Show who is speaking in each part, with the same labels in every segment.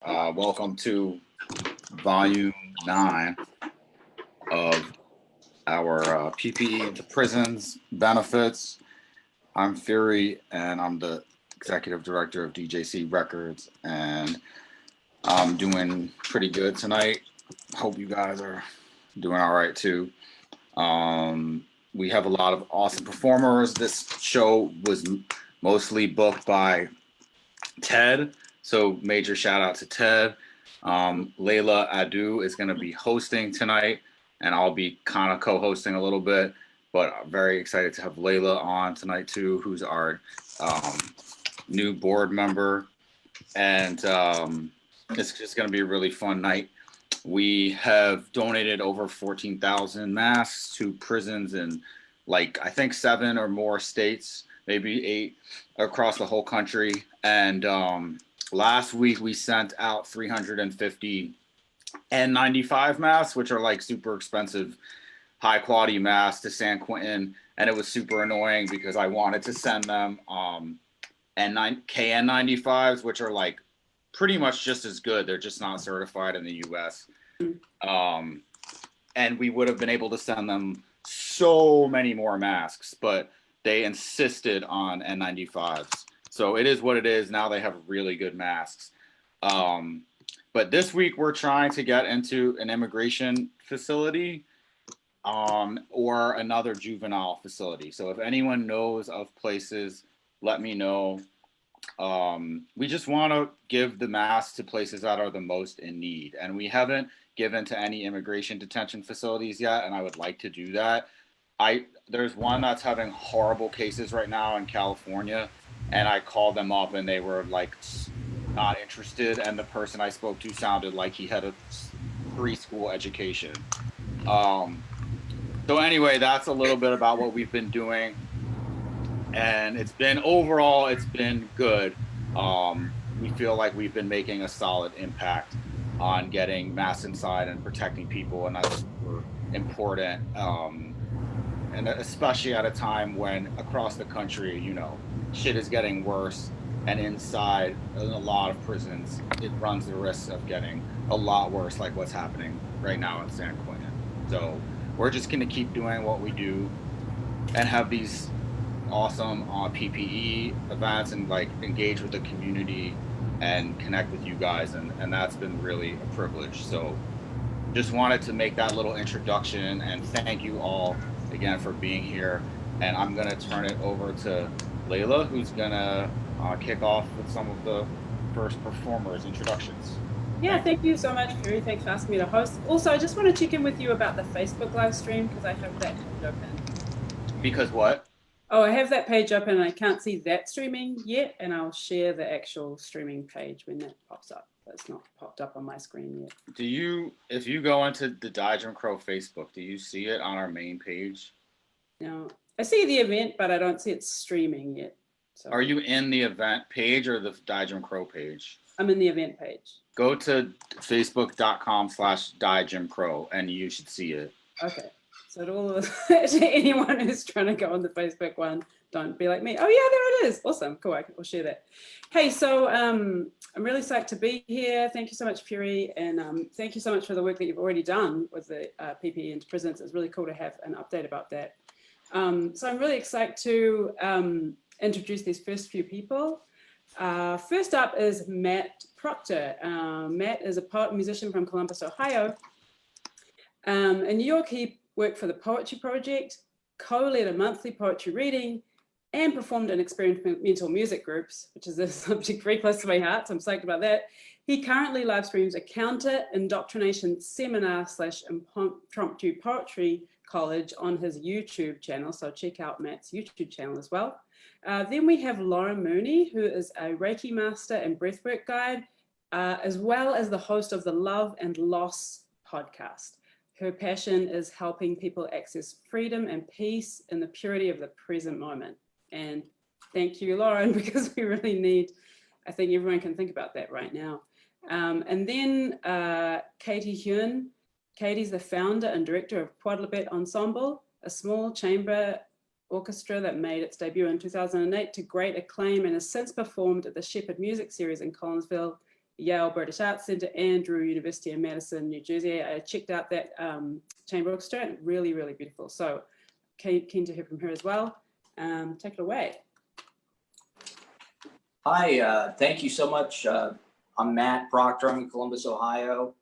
Speaker 1: Welcome to volume 9 of our PPE to prisons benefits. I'm Fury, and I'm the executive director of DJC Records, and I'm doing pretty good tonight. Hope you guys are doing all right too. We have a lot of awesome performers. This show was mostly booked by Ted, so major shout out to Ted. Layla Adu is going to be hosting tonight, and I'll be kind of co-hosting a little bit, but I'm very excited to have Layla on tonight too, who's our new board member, and it's just going to be a really fun night. We have donated over 14,000 masks to prisons in, like, I think 7 or more states, maybe 8 across the whole country. And last week we sent out 350 N95 masks, which are like super expensive, high quality masks to San Quentin. And it was super annoying because I wanted to send them KN95s, which are like pretty much just as good. They're just not certified in the US. And we would have been able to send them so many more masks, but they insisted on N95s. So it is what it is. Now they have really good masks. But this week we're trying to get into an immigration facility or another juvenile facility. So if anyone knows of places, let me know. We just want to give the masks to places that are the most in need. And we haven't given to any immigration detention facilities yet, and I would like to do that. There's one that's having horrible cases right now in California, and I called them up and they were like not interested, and the person I spoke to sounded like he had a preschool education. So anyway, that's a little bit about what we've been doing, and it's been good. We feel like we've been making a solid impact on getting masks inside and protecting people, and that's super important. And especially at a time when across the country, shit is getting worse, and inside in a lot of prisons, it runs the risk of getting a lot worse, like what's happening right now in San Quentin. So we're just going to keep doing what we do and have these awesome PPE events and like engage with the community and connect with you guys, and that's been really a privilege. So just wanted to make that little introduction and thank you all again for being here. And I'm gonna turn it over to Layla, who's gonna kick off with some of the first performers' introductions.
Speaker 2: Yeah, thank you so much, Fury. Thanks for asking me to host. Also, I just want to check in with you about the Facebook live stream because I have that page open.
Speaker 1: Because what?
Speaker 2: Oh, I have that page open and I can't see that streaming yet, and I'll share the actual streaming page when that pops up. But it's not popped up on my screen yet.
Speaker 1: If you go into the Jim Crow Facebook, do you see it on our main page?
Speaker 2: No, I see the event, but I don't see it streaming yet.
Speaker 1: So. Are you in the event page or the Jim Crow page?
Speaker 2: I'm in the event page.
Speaker 1: Go to facebook.com/DieJimCrow and you should see it.
Speaker 2: Okay. So to anyone who's trying to go on the Facebook one, don't be like me. Oh yeah, there it is. Awesome. Cool. We'll share that. Hey, so I'm really psyched to be here. Thank you so much, Fury, and thank you so much for the work that you've already done with the PPE into prisons. It's really cool to have an update about that. So I'm really excited to introduce these first few people. First up is Matt Proctor. Matt is a poet and musician from Columbus, Ohio. In New York, he worked for the Poetry Project, co-led a monthly poetry reading, and performed in experimental music groups, which is a subject very close to my heart, so I'm psyched about that. He currently live streams a counter-indoctrination seminar / impromptu poetry college on his YouTube channel, so check out Matt's YouTube channel as well. Then we have Lauren Mooney, who is a Reiki master and breathwork guide, as well as the host of the Love and Loss podcast. Her passion is helping people access freedom and peace in the purity of the present moment. And thank you, Lauren, because we really need, I think everyone can think about that right now. And then Katie Hyun. Katie's the founder and director of Quadlibet Ensemble, a small chamber orchestra that made its debut in 2008 to great acclaim and has since performed at the Shepherd Music Series in Collinsville Yale British Arts Center and Drew University in Madison, New Jersey. I checked out that chamber orchestra, really, really beautiful. So keen to hear from her as well. Take it away.
Speaker 3: Hi, thank you so much. I'm Matt Proctor. I'm in Columbus, Ohio.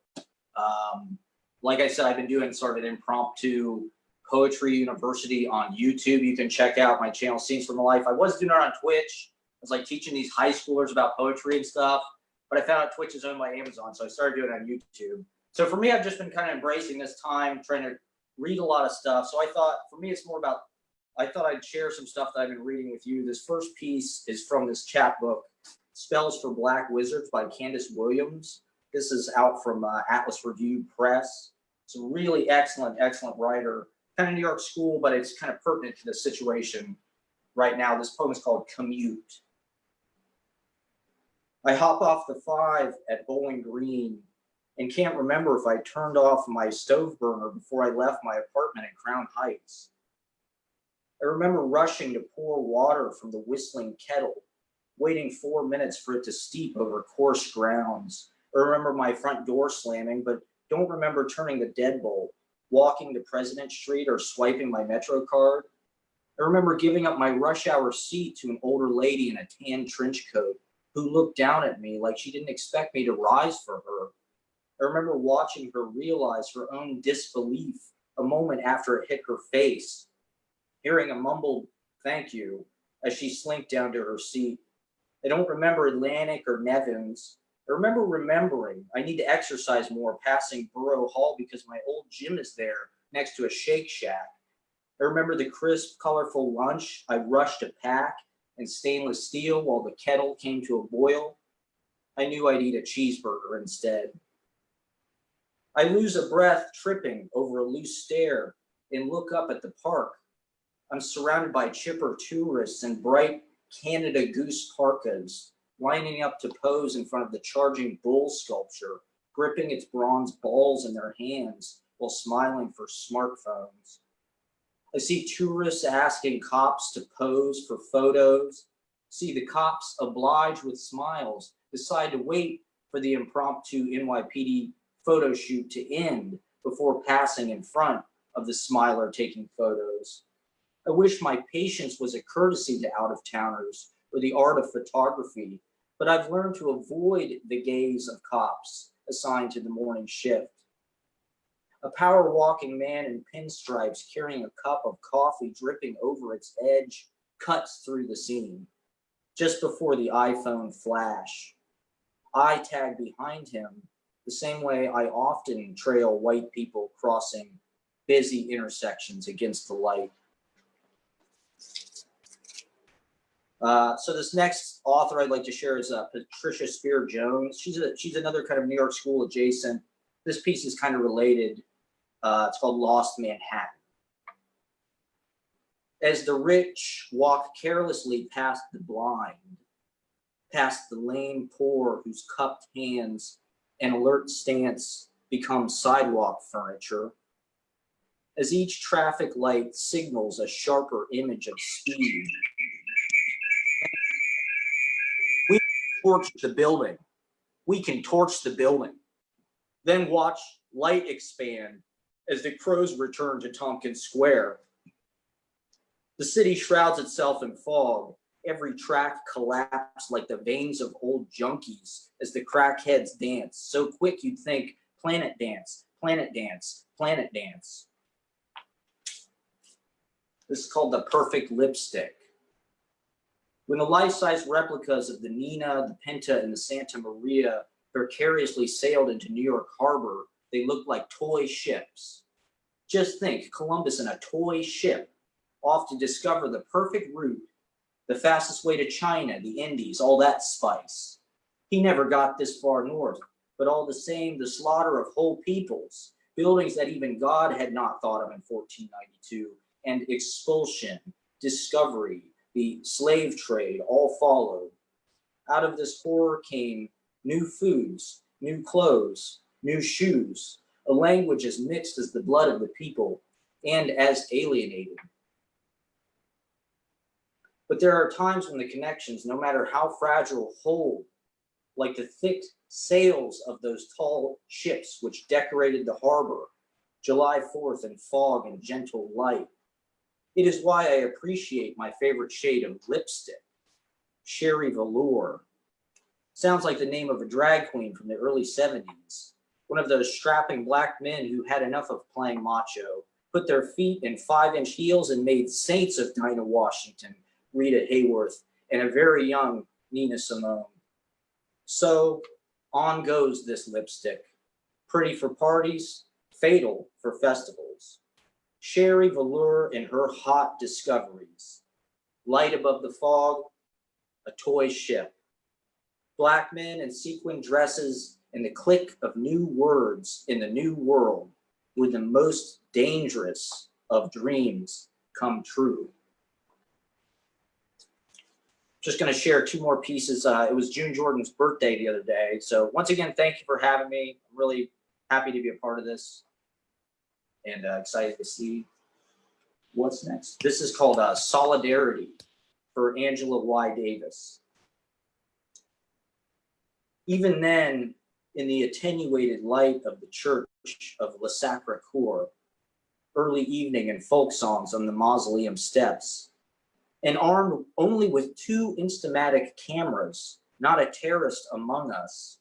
Speaker 3: Like I said, I've been doing sort of an impromptu poetry university on YouTube. You can check out my channel, Scenes from the Life. I was doing it on Twitch. I was like teaching these high schoolers about poetry and stuff, but I found out Twitch is owned by Amazon, so I started doing it on YouTube. So for me, I've just been kind of embracing this time, trying to read a lot of stuff. So I thought, for me, it's more about, I thought I'd share some stuff that I've been reading with you. This first piece is from this chapbook, Spells for Black Wizards by Candace Williams. This is out from Atlas Review Press. It's a really excellent, excellent writer. Kind of New York school, but it's kind of pertinent to the situation right now. This poem is called Commute. I hop off the 5 at Bowling Green and can't remember if I turned off my stove burner before I left my apartment in Crown Heights. I remember rushing to pour water from the whistling kettle, waiting 4 minutes for it to steep over coarse grounds. I remember my front door slamming, but don't remember turning the deadbolt, walking to President Street or swiping my Metro card. I remember giving up my rush hour seat to an older lady in a tan trench coat who looked down at me like she didn't expect me to rise for her. I remember watching her realize her own disbelief a moment after it hit her face, hearing a mumbled thank you as she slinked down to her seat. I don't remember Atlantic or Nevins. I remember remembering I need to exercise more passing Borough Hall because my old gym is there next to a Shake Shack. I remember the crisp, colorful lunch I rushed to pack and stainless steel while the kettle came to a boil. I knew I'd eat a cheeseburger instead. I lose a breath tripping over a loose stair and look up at the park. I'm surrounded by chipper tourists in bright Canada Goose parkas, lining up to pose in front of the charging bull sculpture, gripping its bronze balls in their hands while smiling for smartphones. I see tourists asking cops to pose for photos, see the cops oblige with smiles, decide to wait for the impromptu NYPD photo shoot to end before passing in front of the smiler taking photos. I wish my patience was a courtesy to out-of-towners or the art of photography, but I've learned to avoid the gaze of cops assigned to the morning shift. A power-walking man in pinstripes carrying a cup of coffee dripping over its edge cuts through the scene. Just before the iPhone flash, I tag behind him the same way I often trail white people crossing busy intersections against the light. So this next author I'd like to share is Patricia Spear Jones. She's another kind of New York school adjacent. This piece is kind of related. It's called Lost Manhattan. As the rich walk carelessly past the blind, past the lame poor whose cupped hands and alert stance become sidewalk furniture, as each traffic light signals a sharper image of speed, we torch the building. We can torch the building. Then watch light expand as the crows return to Tompkins Square. The city shrouds itself in fog. Every track collapsed like the veins of old junkies as the crackheads dance. So quick you'd think, planet dance, planet dance, planet dance. This is called The Perfect Lipstick. When the life-size replicas of the Nina, the Pinta, and the Santa Maria precariously sailed into New York Harbor, they looked like toy ships. Just think, Columbus in a toy ship, off to discover the perfect route, the fastest way to China, the Indies, all that spice. He never got this far north, but all the same, the slaughter of whole peoples, buildings that even God had not thought of in 1492, and expulsion, discovery, the slave trade, all followed. Out of this horror came new foods, new clothes, new shoes, a language as mixed as the blood of the people, and as alienated. But there are times when the connections, no matter how fragile, hold. like the thick sails of those tall ships which decorated the harbor, July 4th in fog and gentle light. It is why I appreciate my favorite shade of lipstick, Sherry Velour. Sounds like the name of a drag queen from the early 70s. One of those strapping black men who had enough of playing macho, put their feet in 5-inch heels and made saints of Dinah Washington, Rita Hayworth, and a very young Nina Simone. So on goes this lipstick, pretty for parties, fatal for festivals. Sherry Velour and her hot discoveries. Light above the fog, a toy ship. Black men in sequin dresses and the click of new words in the new world where the most dangerous of dreams come true. Just going to share 2 more pieces. It was June Jordan's birthday the other day. So once again, thank you for having me. I'm really happy to be a part of this and excited to see what's next. This is called Solidarity for Angela Y. Davis. Even then, in the attenuated light of the church of Le Sacre Coeur, early evening and folk songs on the mausoleum steps, and armed only with 2 Instamatic cameras, not a terrorist among us,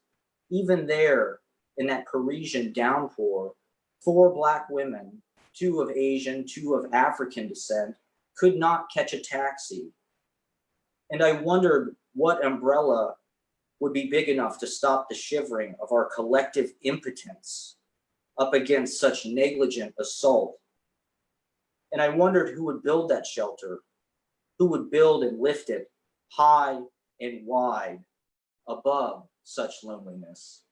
Speaker 3: even there, in that Parisian downpour, 4 black women, 2 of Asian, 2 of African descent, could not catch a taxi. And I wondered what umbrella would be big enough to stop the shivering of our collective impotence up against such negligent assault. And I wondered who would build that shelter, who would build and lift it high and wide above such loneliness.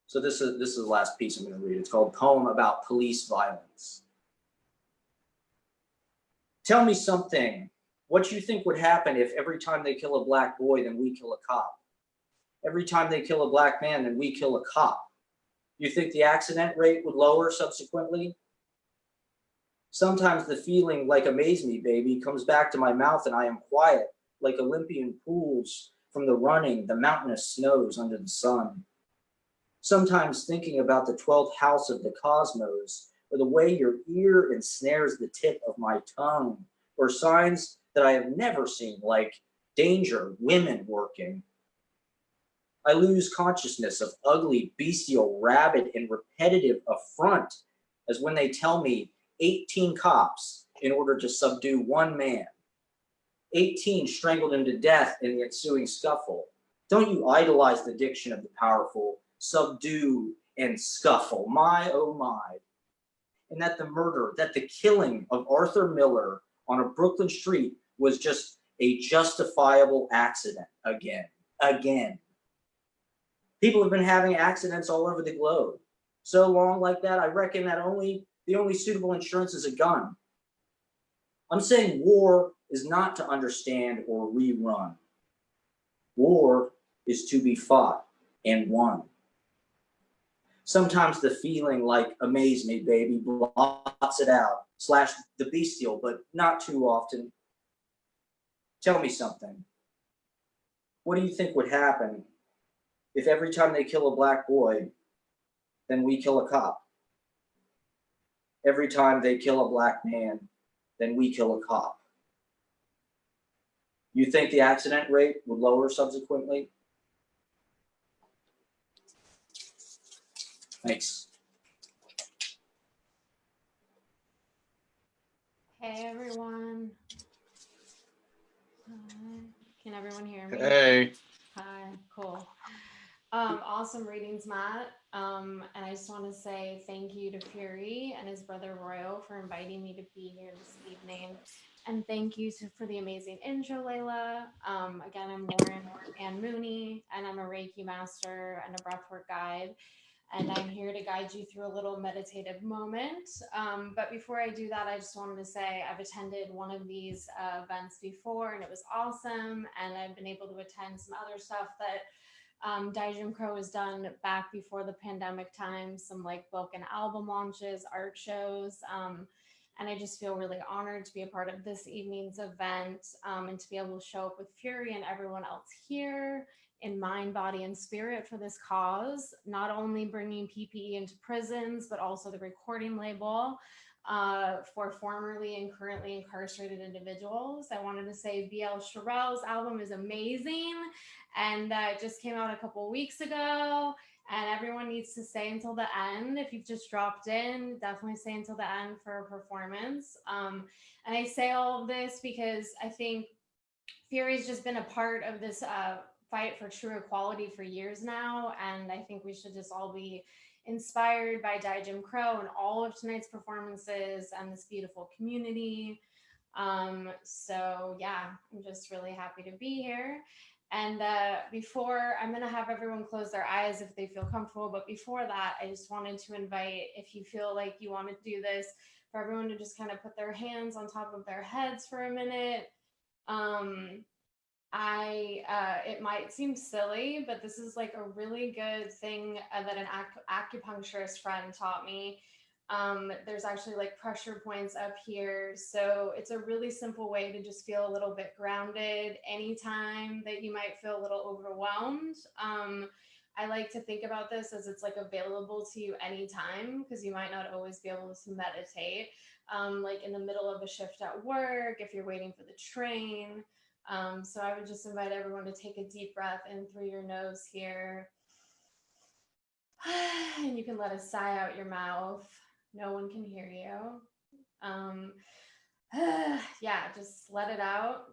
Speaker 3: So this is the last piece I'm going to read. It's called Poem About Police Violence. Tell me something. What you think would happen if every time they kill a black boy, then we kill a cop? Every time they kill a black man, then we kill a cop. You think the accident rate would lower subsequently? Sometimes the feeling like amaze me, baby, comes back to my mouth and I am quiet, like Olympian pools from the running, the mountainous snows under the sun. Sometimes thinking about the 12th house of the cosmos, or the way your ear ensnares the tip of my tongue, or signs that I have never seen, like danger, women working. I lose consciousness of ugly, bestial, rabid, and repetitive affront as when they tell me 18 cops in order to subdue 1 man. 18 strangled him to death in the ensuing scuffle. Don't you idolize the diction of the powerful, subdue and scuffle, my oh my. And that the murder, that the killing of Arthur Miller on a Brooklyn street was just a justifiable accident again. People have been having accidents all over the globe. So long like that, I reckon that the only suitable insurance is a gun. I'm saying war is not to understand or rerun. War is to be fought and won. Sometimes the feeling like amaze me, baby, blots it out, slash the bestial, but not too often. Tell me something. What do you think would happen if every time they kill a black boy, then we kill a cop? Every time they kill a black man, then we kill a cop. You think the accident rate would lower subsequently? Thanks.
Speaker 4: Hey everyone. Hi. Can everyone hear me?
Speaker 1: Hey.
Speaker 4: Hi, cool. Awesome readings, Matt. And I just want to say thank you to Fury and his brother Royal for inviting me to be here this evening. And thank you for the amazing intro, Layla. Again, I'm Lauren and Mooney, and I'm a Reiki master and a breathwork guide. And I'm here to guide you through a little meditative moment. But before I do that, I just wanted to say I've attended one of these events before, and it was awesome. And I've been able to attend some other stuff that Daijun Crow has done back before the pandemic time, some like book and album launches, art shows. And I just feel really honored to be a part of this evening's event, and to be able to show up with Fury and everyone else here in mind, body, and spirit for this cause, not only bringing PPE into prisons, but also the recording label for formerly and currently incarcerated individuals. I wanted to say BL Shirelle's album is amazing, and it just came out a couple weeks ago, and everyone needs to stay until the end. If you've just dropped in, definitely stay until the end for a performance. And I say all of this because I think Fury's just been a part of this fight for true equality for years now, and I think we should just all be inspired by Die Jim Crow and all of tonight's performances and this beautiful community. So yeah, I'm just really happy to be here. And before, I'm gonna have everyone close their eyes if they feel comfortable, but before that, I just wanted to invite, if you feel like you want to do this, for everyone to just kind of put their hands on top of their heads for a minute. It might seem silly, but this is like a really good thing that an acupuncturist friend taught me. There's actually like pressure points up here. So it's a really simple way to just feel a little bit grounded anytime that you might feel a little overwhelmed. I like to think about this as it's like available to you anytime, because you might not always be able to meditate, like in the middle of a shift at work, if you're waiting for the train. So I would just invite everyone to take a deep breath in through your nose here. And you can let a sigh out your mouth. No one can hear you. Yeah, just let it out.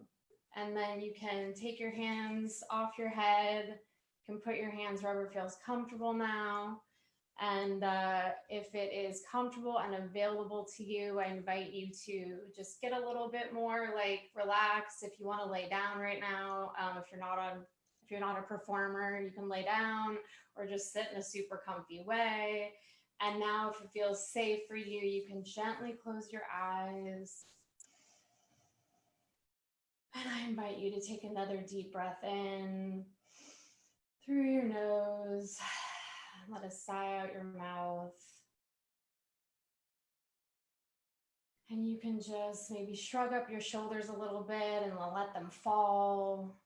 Speaker 4: And then you can take your hands off your head. You can put your hands wherever feels comfortable now. And if it is comfortable and available to you, I invite you to just get a little bit more like relaxed. If you want to lay down right now, if you're not a performer, you can lay down or just sit in a super comfy way. And now, if it feels safe for you, you can gently close your eyes. And I invite you to take another deep breath in through your nose. Let a sigh out your mouth. And you can just maybe shrug up your shoulders a little bit and let them fall.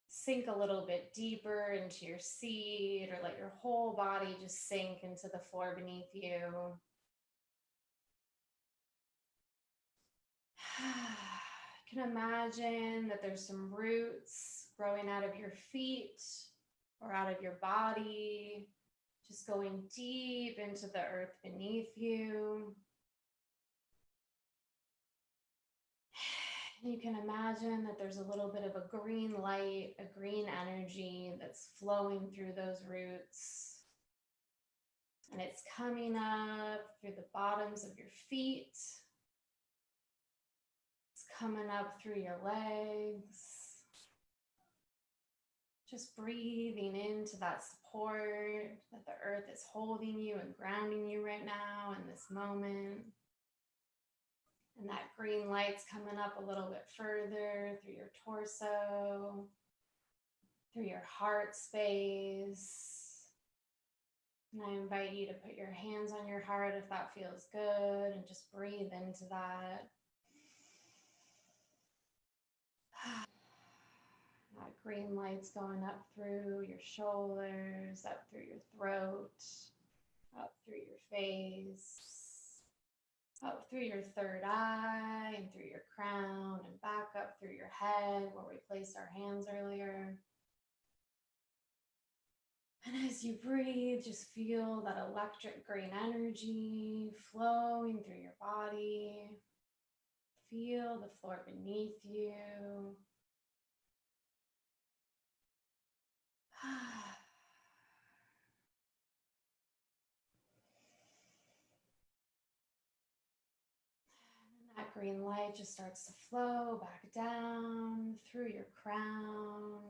Speaker 4: Sink a little bit deeper into your seat, or let your whole body just sink into the floor beneath you. You can imagine that there's some roots growing out of your feet or out of your body, just going deep into the earth beneath you. And you can imagine that there's a little bit of a green light, a green energy that's flowing through those roots. And it's coming up through the bottoms of your feet. It's coming up through your legs. Just breathing into that support that the earth is holding you and grounding you right now in this moment. And that green light's coming up a little bit further through your torso, through your heart space. And I invite you to put your hands on your heart if that feels good, and just breathe into that. That green light's going up through your shoulders, up through your throat, up through your face, up through your third eye, and through your crown, and back up through your head where we placed our hands earlier. And as you breathe, just feel that electric green energy flowing through your body. Feel the floor beneath you. And that green light just starts to flow back down through your crown,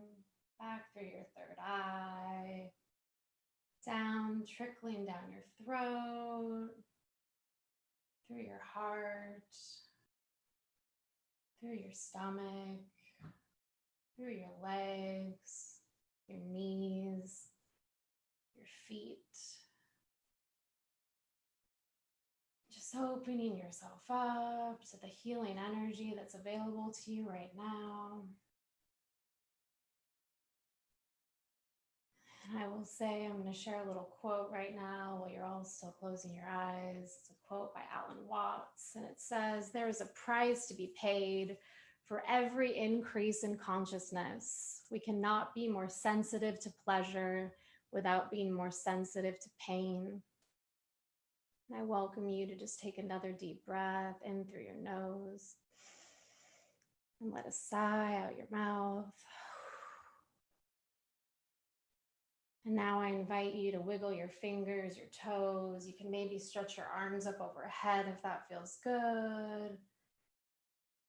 Speaker 4: back through your third eye, down, trickling down your throat, through your heart, through your stomach, through your legs, your knees, your feet. Just opening yourself up to the healing energy that's available to you right now. And I will say, I'm going to share a little quote right now while you're all still closing your eyes. It's a quote by Alan Watts, and it says, "There is a price to be paid for every increase in consciousness. We cannot be more sensitive to pleasure without being more sensitive to pain." And I welcome you to just take another deep breath in through your nose and let a sigh out your mouth. And now I invite you to wiggle your fingers, your toes. You can maybe stretch your arms up overhead if that feels good.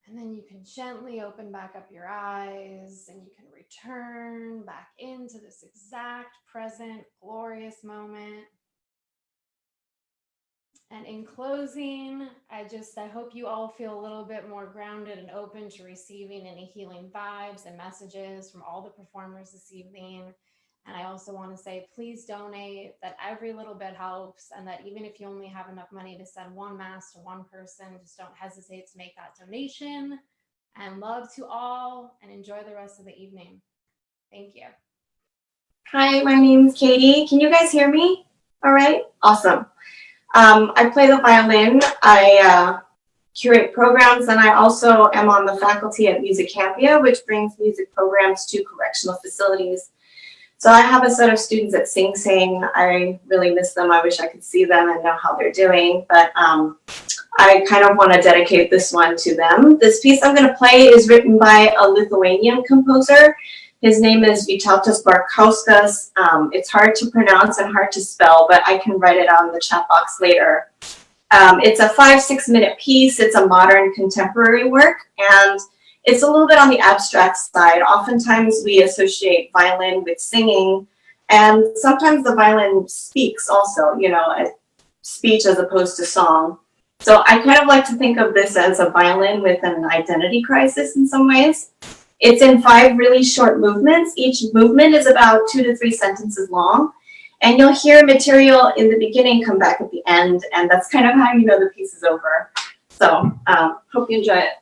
Speaker 4: And then you can gently open back up your eyes and you can return back into this exact present glorious moment. And in closing, I hope you all feel a little bit more grounded and open to receiving any healing vibes and messages from all the performers this evening. And I also want to say, please donate, that every little bit helps. And that even if you only have enough money to send one mask to one person, just don't hesitate to make that donation. And love to all, and enjoy the rest of the evening. Thank you.
Speaker 5: Hi, my name's Katie. Can you guys hear me? All right, awesome. I play the violin. I curate programs, and I also am on the faculty at Music Campia, which brings music programs to correctional facilities. So I have a set of students at Sing Sing. I really miss them. I wish I could see them and know how they're doing, but I kind of want to dedicate this one to them. This piece I'm going to play is written by a Lithuanian composer. His name is Vytautas Barkauskas. It's hard to pronounce and hard to spell, but I can write it on the chat box later. It's a 5-6 minute piece. It's a modern contemporary work, and it's a little bit on the abstract side. Oftentimes we associate violin with singing, and sometimes the violin speaks also, you know, speech as opposed to song. So I kind of like to think of this as a violin with an identity crisis in some ways. It's in 5 really short movements. Each movement is about 2 to 3 sentences long. And you'll hear material in the beginning come back at the end. And that's kind of how you know the piece is over. So hope you enjoy it.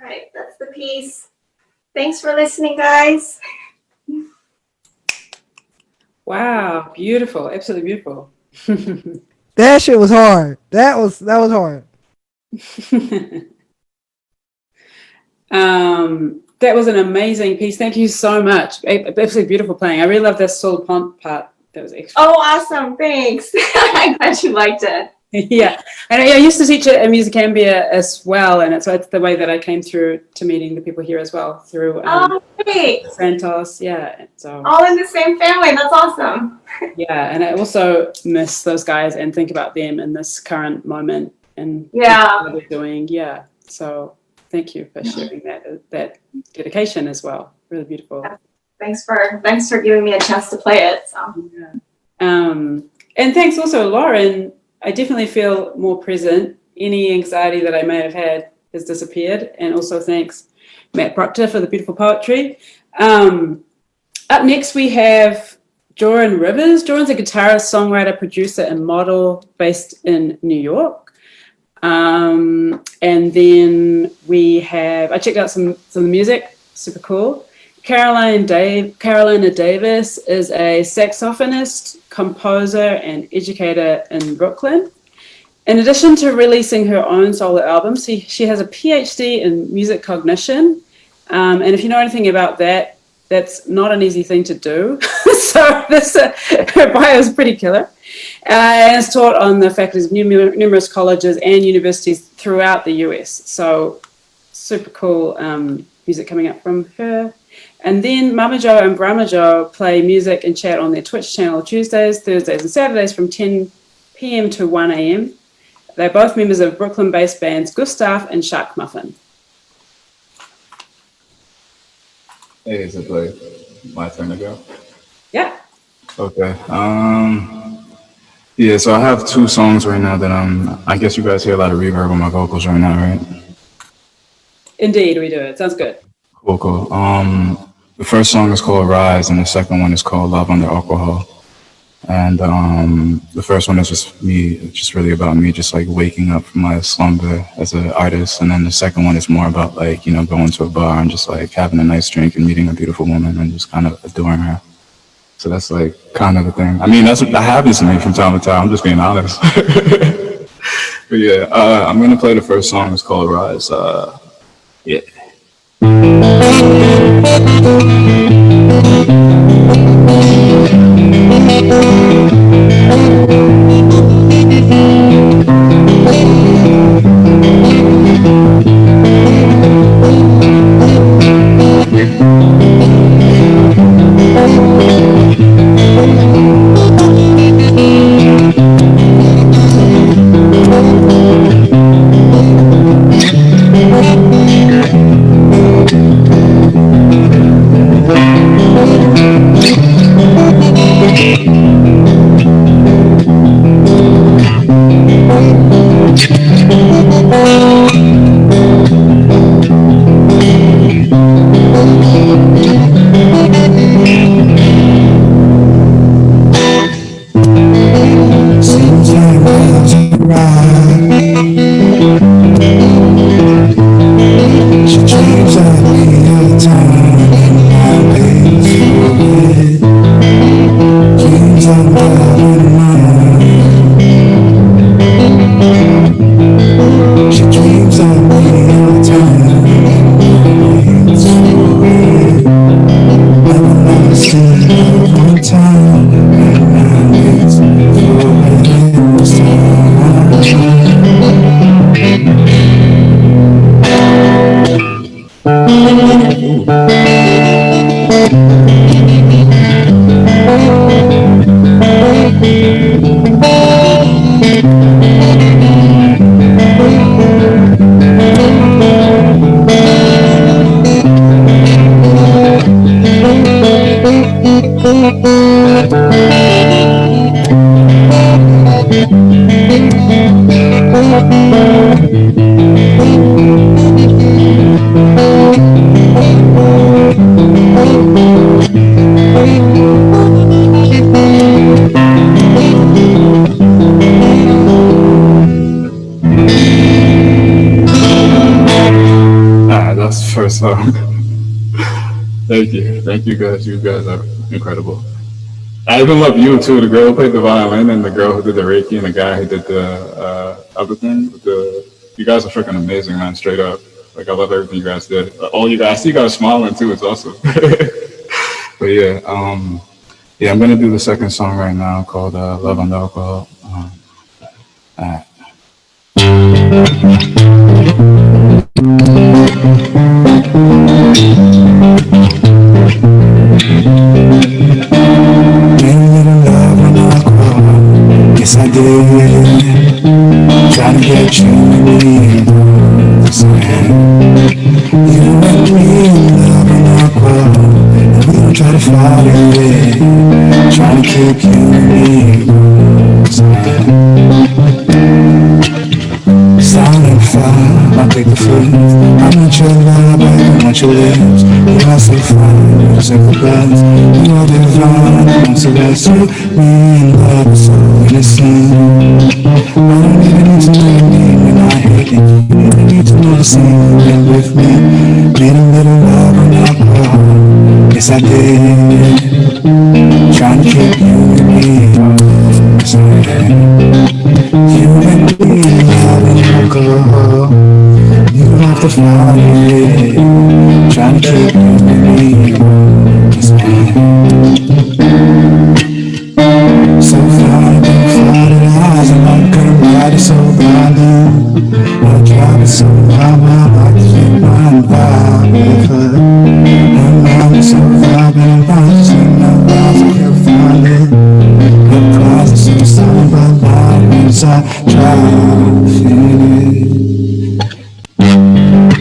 Speaker 5: All right, that's the piece. Thanks for listening, guys.
Speaker 2: Wow, beautiful, absolutely beautiful.
Speaker 6: That shit was hard. That was hard.
Speaker 2: That was an amazing piece. Thank you so much. Absolutely beautiful playing. I really love this solo pont part. That was extra.
Speaker 5: Oh, awesome. Thanks. I'm glad you liked it.
Speaker 2: Yeah, and I used to teach at Musicambia as well, and so it's the way that I came through to meeting the people here as well through
Speaker 5: Oh, great.
Speaker 2: Santos. Yeah, so
Speaker 5: All in the same family. That's awesome.
Speaker 2: yeah, and I also miss those guys and think about them in this current moment and
Speaker 5: Yeah.
Speaker 2: what they're doing. Yeah, so thank you for sharing that dedication as well. Really beautiful.
Speaker 5: Thanks for giving me a chance to play it. So.
Speaker 2: Yeah. And thanks also, Lauren. I definitely feel more present. Any anxiety that I may have had has disappeared. And also thanks, Matt Proctor, for the beautiful poetry. Up next, we have Joren Rivers. Joren's a guitarist, songwriter, producer, and model based in New York. And then I checked out some of the music, super cool. Carolina Davis is a saxophonist, composer, and educator in Brooklyn. In addition to releasing her own solo albums, she has a PhD in music cognition. And if you know anything about that, that's not an easy thing to do. So her bio is pretty killer. And is taught on the faculties of numerous colleges and universities throughout the US. So super cool music coming up from her. And then Mamajoe and Vramajoe play music and chat on their Twitch channel Tuesdays, Thursdays, and Saturdays from 10 p.m. to 1 a.m. They're both members of Brooklyn-based bands Gustav and Shark Muffin.
Speaker 7: Hey, is it like my turn to go?
Speaker 2: Yeah.
Speaker 7: Okay. Yeah, so I have two songs right now that I guess you guys hear a lot of reverb on my vocals right now, right?
Speaker 2: Indeed, we do. It sounds good.
Speaker 7: Cool. The first song is called Rise, and the second one is called Love Under Alcohol. And the first one is just really about me, just like waking up from my slumber as an artist. And then the second one is more about like, going to a bar and just like having a nice drink and meeting a beautiful woman and just kind of adoring her. So that's like kind of the thing. I mean, that happens to me from time to time. I'm just being honest. But yeah, I'm gonna play the first song. It's called Rise. Yeah. That's the first song. Thank you guys. You guys are incredible. I even love you too. The girl who played the violin and the girl who did the Reiki and the guy who did the other thing. You guys are freaking amazing, man. Straight up. Like I love everything you guys did. All you guys, I see you guys smiling too. It's awesome. But yeah, I'm gonna do the second song right now called "Love Under Alcohol."
Speaker 8: Yes, I did. Trying to get you and me. You and me in love and alcohol, and we don't try to fight it. Trying to keep you and me. Silent fire, I'll take the fruit. I want your love, I want your lips. You are so fine, you're so best. You are divine, I'm so best. You, me in love, is so innocent. I don't even need to know your name when I hate it. You don't need to know the same thing with me. Made a little love on alcohol. Yes, I did. Trying to keep you with me. Yes, I did. You and me in love and alcohol. You don't have to fight it. Trying to keep you with me. Yes, I did. So fine, flooded eyes, and I couldn't ride it so blinding. I drive it so high, my heart is in my vibe with her. And I'm so vibing, I'm just in my life, I can't find it. The prize is so solid, but not once I drive it.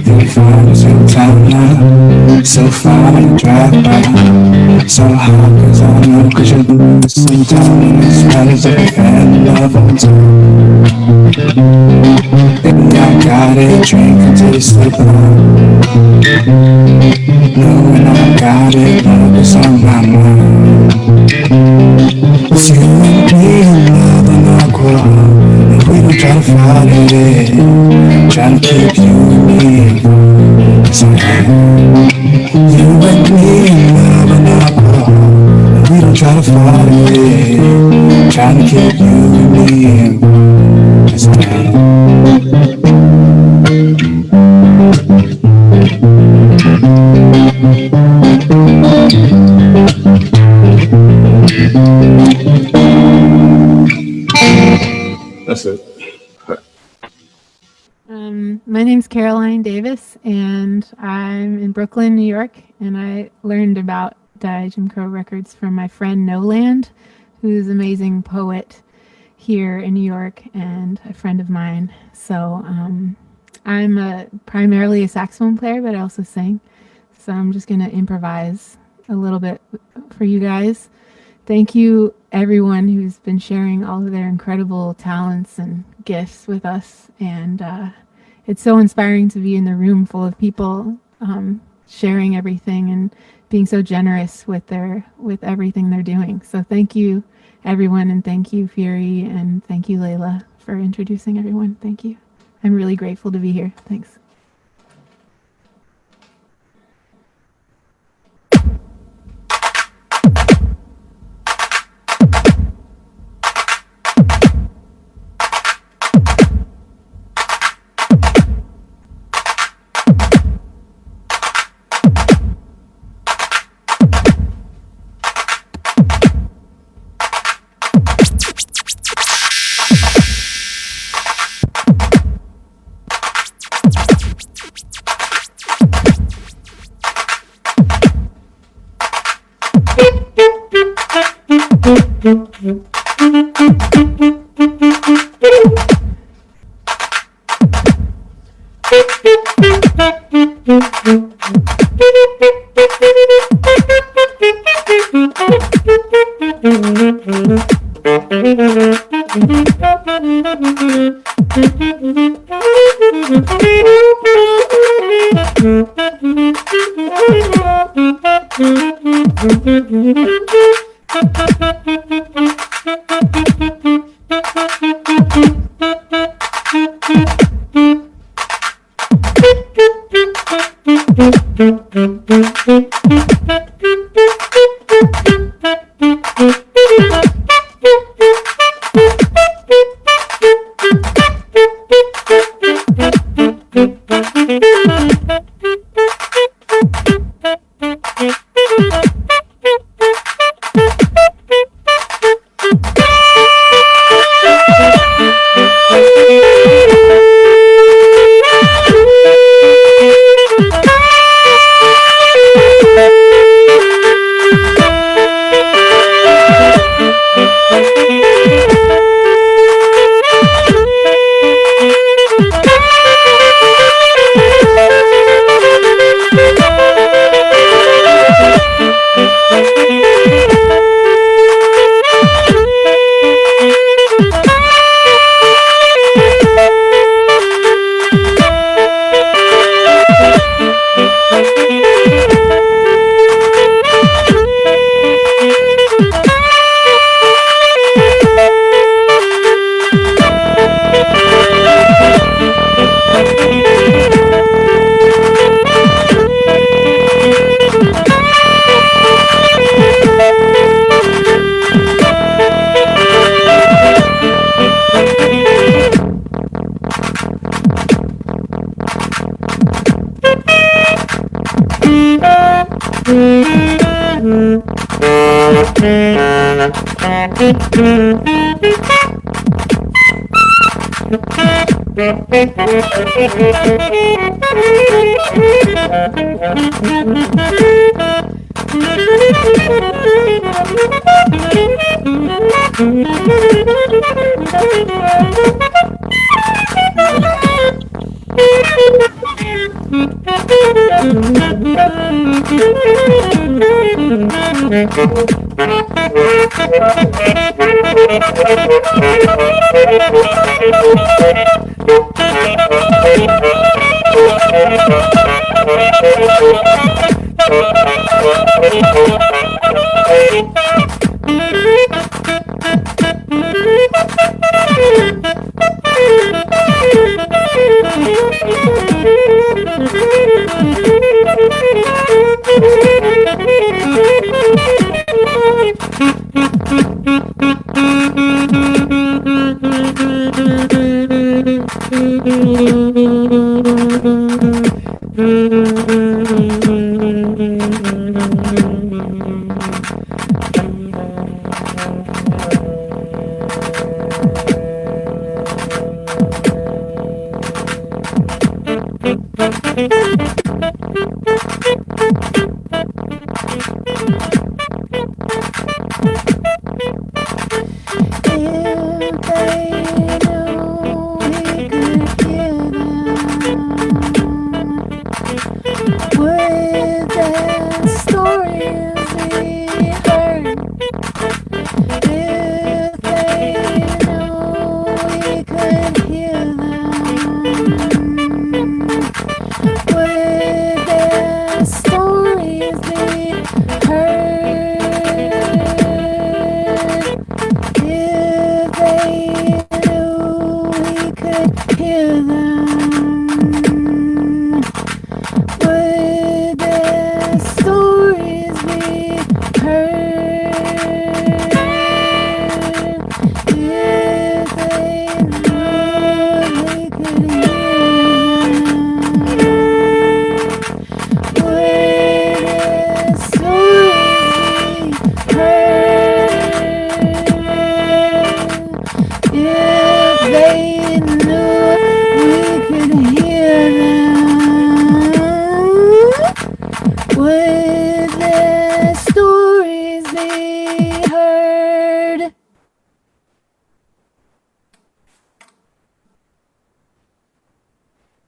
Speaker 8: You find us in town now, so fine I drive by. So hot cause I know cause you're the same time. And it's matters like a fan love on time. Baby I got it, drink until you slip on. Knowing I got it, love is on my mind. It's you and me in love and alcohol. And we don't try to fight it. Trying to keep you and me. It's okay. You and me in love and alcohol. And we don't try to fight it. Trying to keep you and me. It's time.
Speaker 7: That's it.
Speaker 9: My name's Caroline Davis, and I'm in Brooklyn, New York, and I learned about Jim Crow Records from my friend Noland, who's an amazing poet here in New York and a friend of mine. So I'm primarily a saxophone player, but I also sing. So I'm just going to improvise a little bit for you guys. Thank you, everyone who's been sharing all of their incredible talents and gifts with us. And it's so inspiring to be in the room full of people sharing everything and being so generous with everything they're doing. So thank you, everyone, and thank you, Fury, and thank you, Layla, for introducing everyone. Thank you. I'm really grateful to be here. Thanks.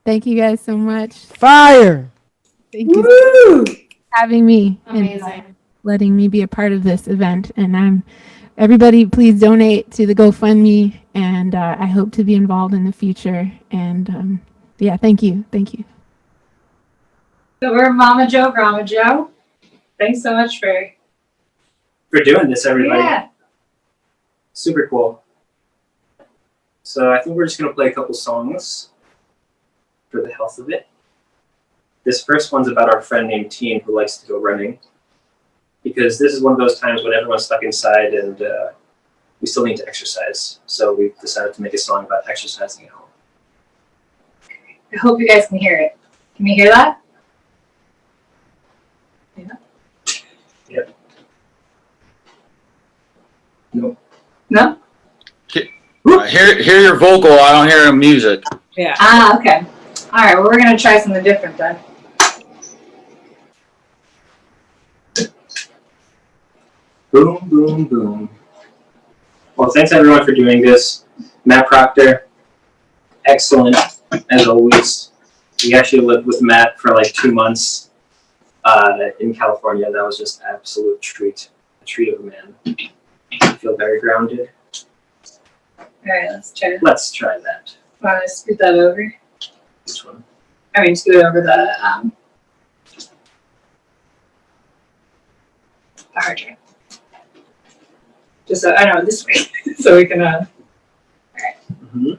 Speaker 9: Thank you guys so much.
Speaker 6: Fire.
Speaker 9: Thank you for having me
Speaker 4: Amazing.
Speaker 9: and letting me be a part of this event. And everybody, please donate to the GoFundMe. And I hope to be involved in the future. And yeah, thank you. Thank you.
Speaker 10: So we're Mamajoe, Vramajoe. Thanks so much for
Speaker 11: doing this, everybody.
Speaker 10: Yeah.
Speaker 11: Super cool. So I think we're just gonna play a couple songs for the health of it. This first one's about our friend named Teen who likes to go running, because this is one of those times when everyone's stuck inside and we still need to exercise. So we decided to make a song about exercising at home.
Speaker 10: I hope you guys can hear it. Can you hear that? Yeah.
Speaker 11: Yep. Nope.
Speaker 10: No?
Speaker 1: Hear your vocal. I don't hear music.
Speaker 2: Yeah.
Speaker 10: Ah, okay. All right, well, we're going to try something different then.
Speaker 11: Boom, boom, boom. Well, thanks everyone for doing this. Matt Proctor, excellent as always. We actually lived with Matt for like 2 months in California. That was just an absolute treat. A treat of a man. I feel very grounded.
Speaker 10: All right, let's try it.
Speaker 11: Let's try that.
Speaker 10: Want to scoot that over?
Speaker 11: Which one?
Speaker 10: I mean, scoot over the hard drive. Just so I know this way, so we can. All right.
Speaker 11: Mm-hmm.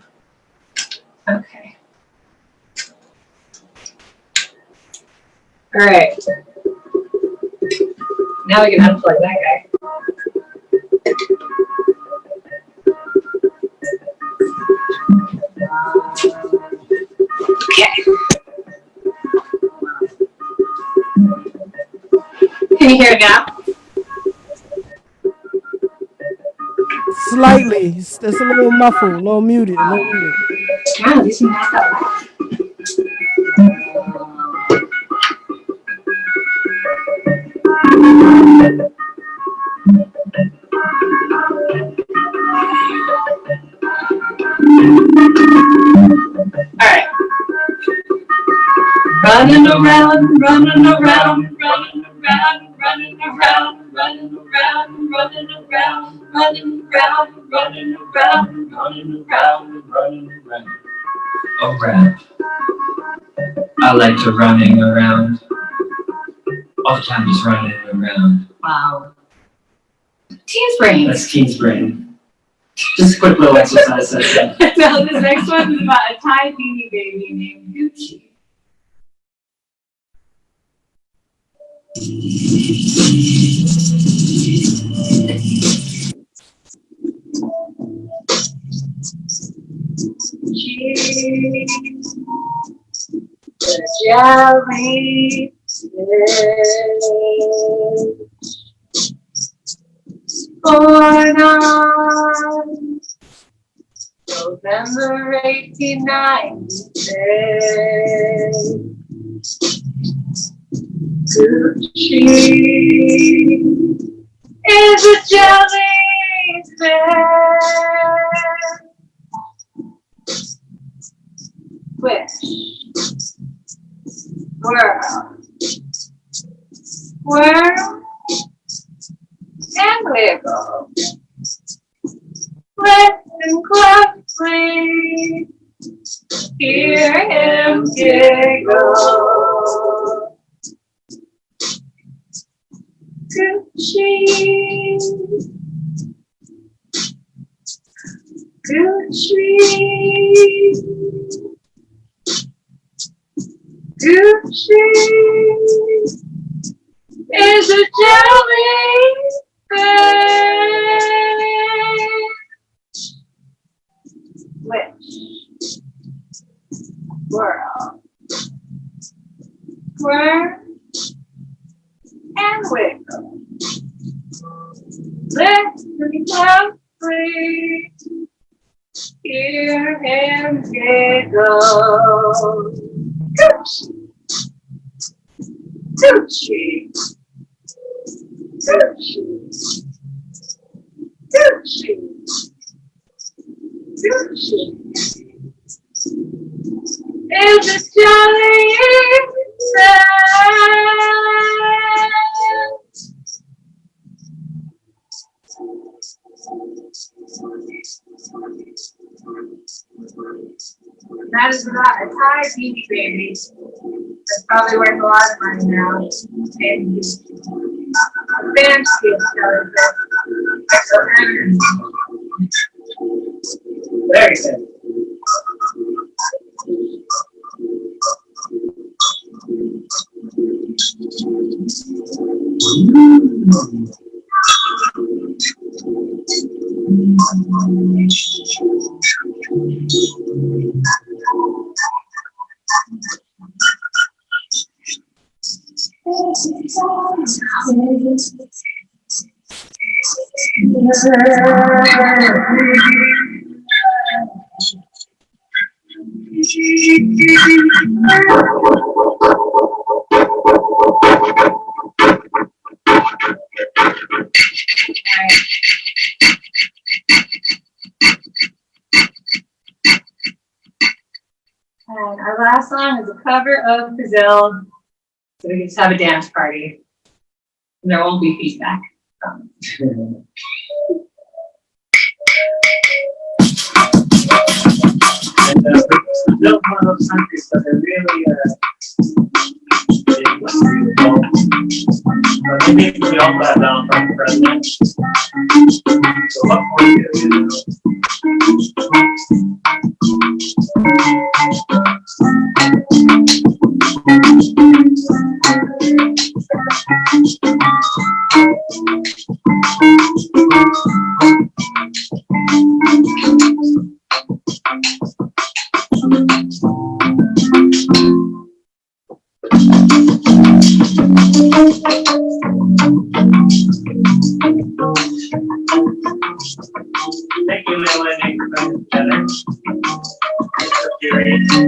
Speaker 10: Okay. All right. Now we can unplug that guy. Okay. Can you hear it now?
Speaker 6: Slightly. It's a little muffled, a little muted, a little muted.
Speaker 10: Wow, these are not that loud. Alright. Running around, running around, running around, running around, running around, running around, running around, running around, running around, running around.
Speaker 12: Around. I like to running around. All the time just running around.
Speaker 10: Wow. Teen's brain.
Speaker 12: That's Teen's brain. Just a quick little exercise session.
Speaker 10: No, this next one is about a Thai beanie baby named Gucci. Jelly. born on November 1896. Gucci is a jellyfish. Wish, world, whirl, and wiggle. Listen closely, hear him giggle. Gucci, Gucci, Gucci is a jellyfish. Wish, whirl, whirl, and wiggle. Listen closely, hear him giggle. Gucci, Gucci, Gucci, Gucci, Gucci is a jellyfish. That is not a Thai beanie baby. That's probably worth a lot of money now. And fancy jellyfish. Very good. And our last song is a cover of Brazil, so we can just have a dance party. And there won't be feedback.
Speaker 11: And Brazil's one of those countries that they're really maybe we all got down from the president. So what more do you do? Thank you, Leigh, for putting together. Thanks for curating.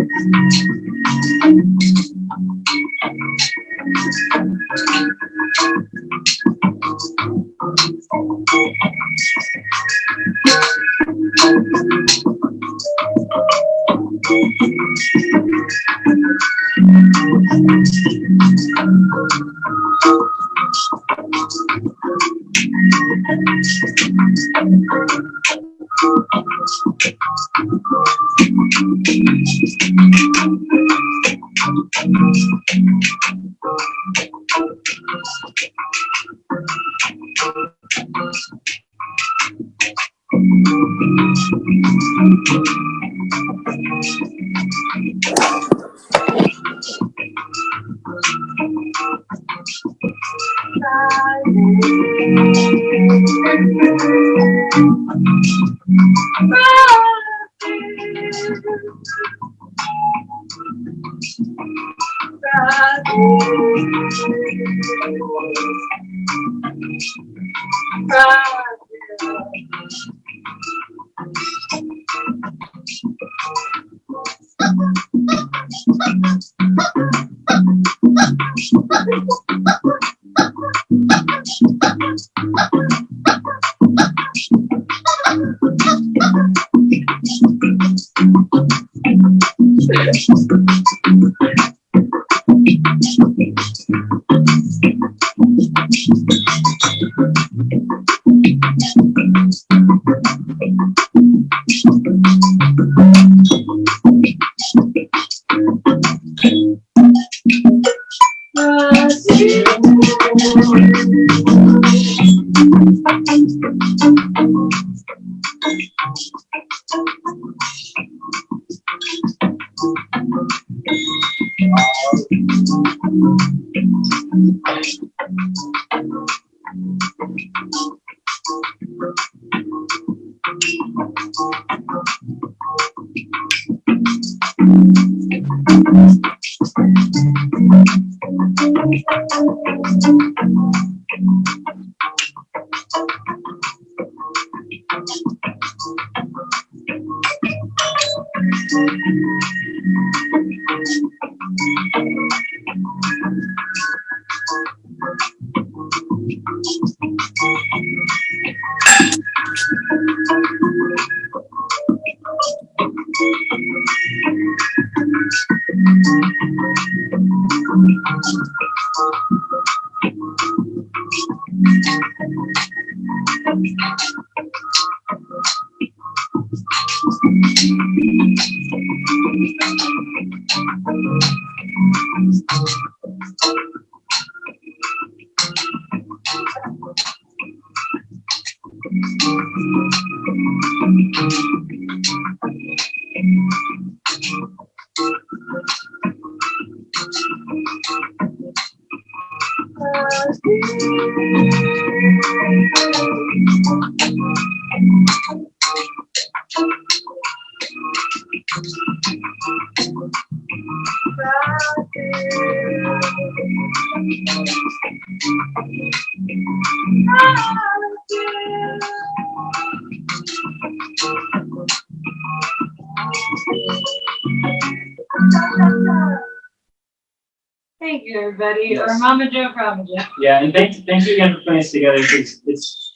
Speaker 10: Thank you, everybody.
Speaker 11: Yes.
Speaker 10: Or Mamajoe, Vramajoe.
Speaker 11: Yeah, and thank you again for putting this together. It's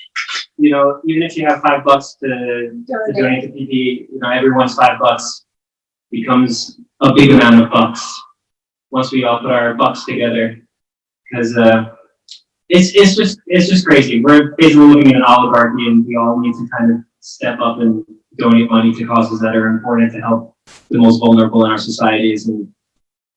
Speaker 11: you know, even if you have $5 to donate to PPE, you know, everyone's $5 becomes a big amount of bucks once we all put our bucks together. Because it's just crazy. We're basically living in an oligarchy, and we all need to kind of step up and donate money to causes that are important to help the most vulnerable in our societies. And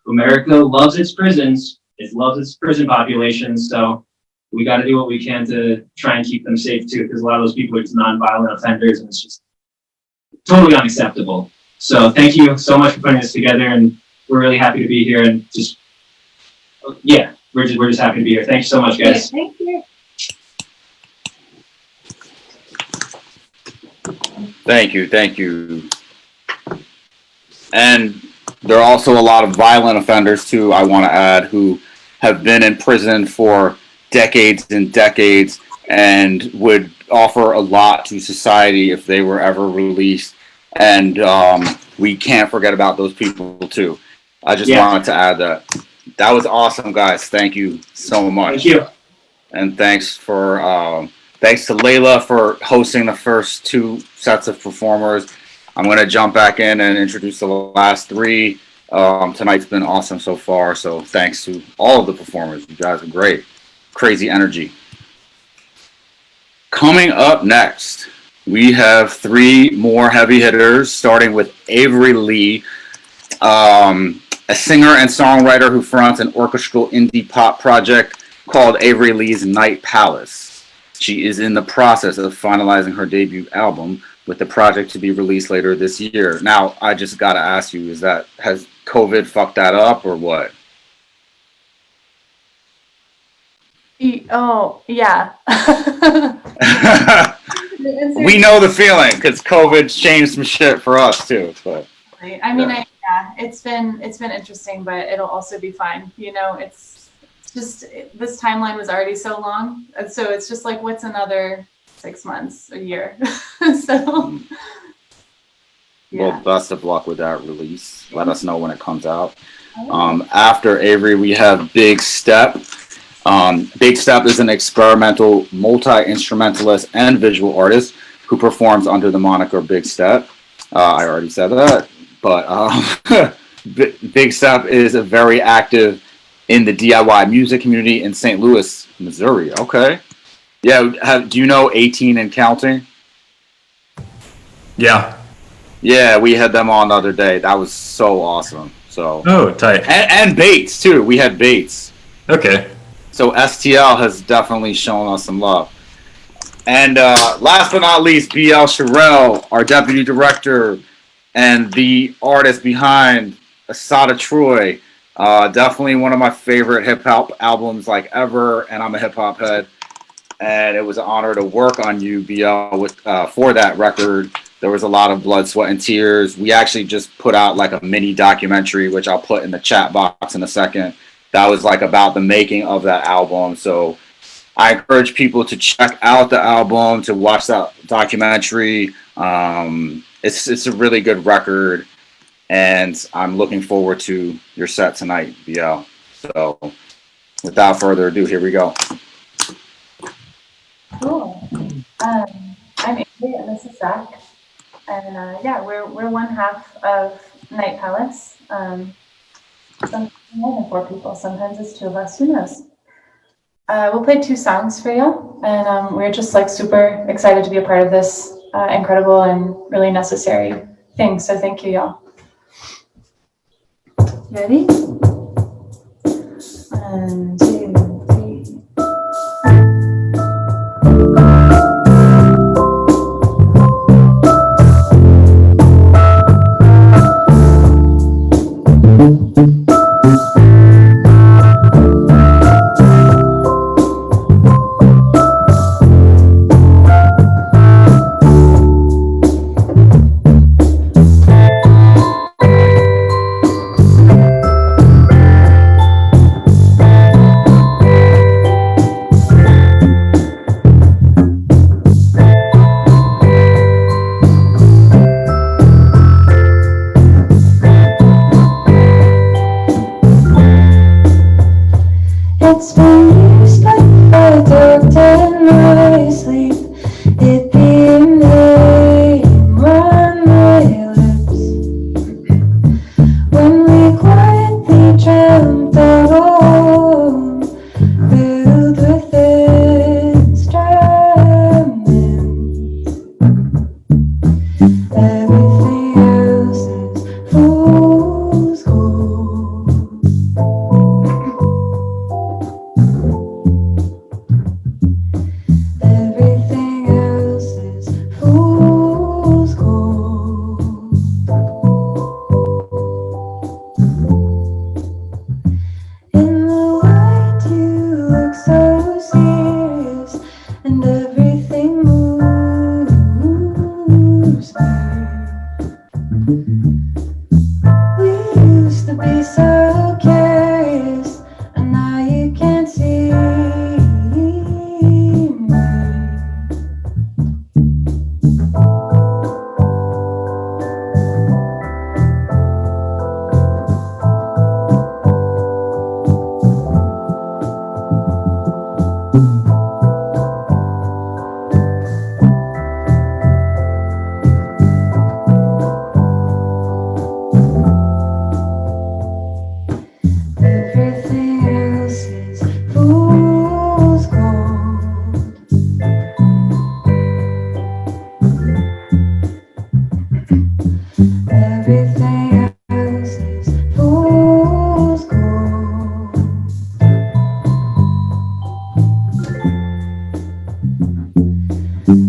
Speaker 11: America loves its prisons. It loves its prison population. So we got to do what we can to try and keep them safe too, because a lot of those people are just nonviolent offenders, and it's just totally unacceptable. So thank you so much for putting this together, and we're really happy to be here. And just, yeah, we're just happy to be here. Thank you so much, guys.
Speaker 10: Yeah, thank you.
Speaker 1: Thank you. And there are also a lot of violent offenders too, I want to add, who have been in prison for decades and decades and would offer a lot to society if they were ever released. And we can't forget about those people too. I just wanted to add that. That was awesome, guys. Thank you so much.
Speaker 11: Thank you.
Speaker 1: And thanks to Layla for hosting the first two sets of performers. I'm going to jump back in and introduce the last three. Tonight's been awesome so far. So thanks to all of the performers. You guys are great. Crazy energy. Coming up next, we have three more heavy hitters, starting with Avery Leigh, a singer and songwriter who fronts an orchestral indie pop project called Avery Leigh's Night Palace. She is in the process of finalizing her debut album, with the project to be released later this year. Now, I just got to ask you, has COVID fucked that up or what?
Speaker 13: Oh, yeah.
Speaker 1: We know the feeling, because COVID's changed some shit for us too. But
Speaker 13: I mean, yeah, it's been interesting, but it'll also be fine. You know, it's just this timeline was already so long, and so it's just like, what's another 6 months, a year. So
Speaker 1: Well, best of luck with that release. Let us know when it comes out.
Speaker 13: Alright.
Speaker 1: After Avery, we have Big Step. Big Step is an experimental multi-instrumentalist and visual artist who performs under the moniker Big Step. I already said that, but Big Step is a very active in the DIY music community in St. Louis, Missouri. Okay. Yeah. Do you know 18 and Counting?
Speaker 14: Yeah.
Speaker 1: Yeah, we had them on the other day. That was so awesome. So.
Speaker 14: Oh, tight.
Speaker 1: And Bates too. We had Bates.
Speaker 14: Okay.
Speaker 1: So STL has definitely shown us some love. And last but not least, BL Shirelle, our deputy director and the artist behind Asada Troy. Definitely one of my favorite hip hop albums like ever. And I'm a hip hop head. And it was an honor to work on you, BL, with for that record. There was a lot of blood, sweat, and tears. We actually just put out like a mini documentary, which I'll put in the chat box in a second. That was like about the making of that album. So I encourage people to check out the album, to watch that documentary. It's a really good record, and I'm looking forward to your set tonight, BL. So without further ado, here we go.
Speaker 13: Cool. I'm Avery and this is Zach. And yeah, we're one half of Night Palace. Sometimes more than 4 people, sometimes it's 2 of us, who knows? We'll play 2 songs for you, and we're just like super excited to be a part of this incredible and really necessary thing. So thank you, y'all. Ready? 1, 2, 3. It's been years, but I talked in my sleep. It being name on my lips. When we quietly dreamt of home, filled with instruments. Everything else is fool's gold. Everything else is fool's gold. In the light you look so serious, and everything moves me. We used to be so curious, and now you can't see me. Everything else is fool's gold. Everything else is fool's gold.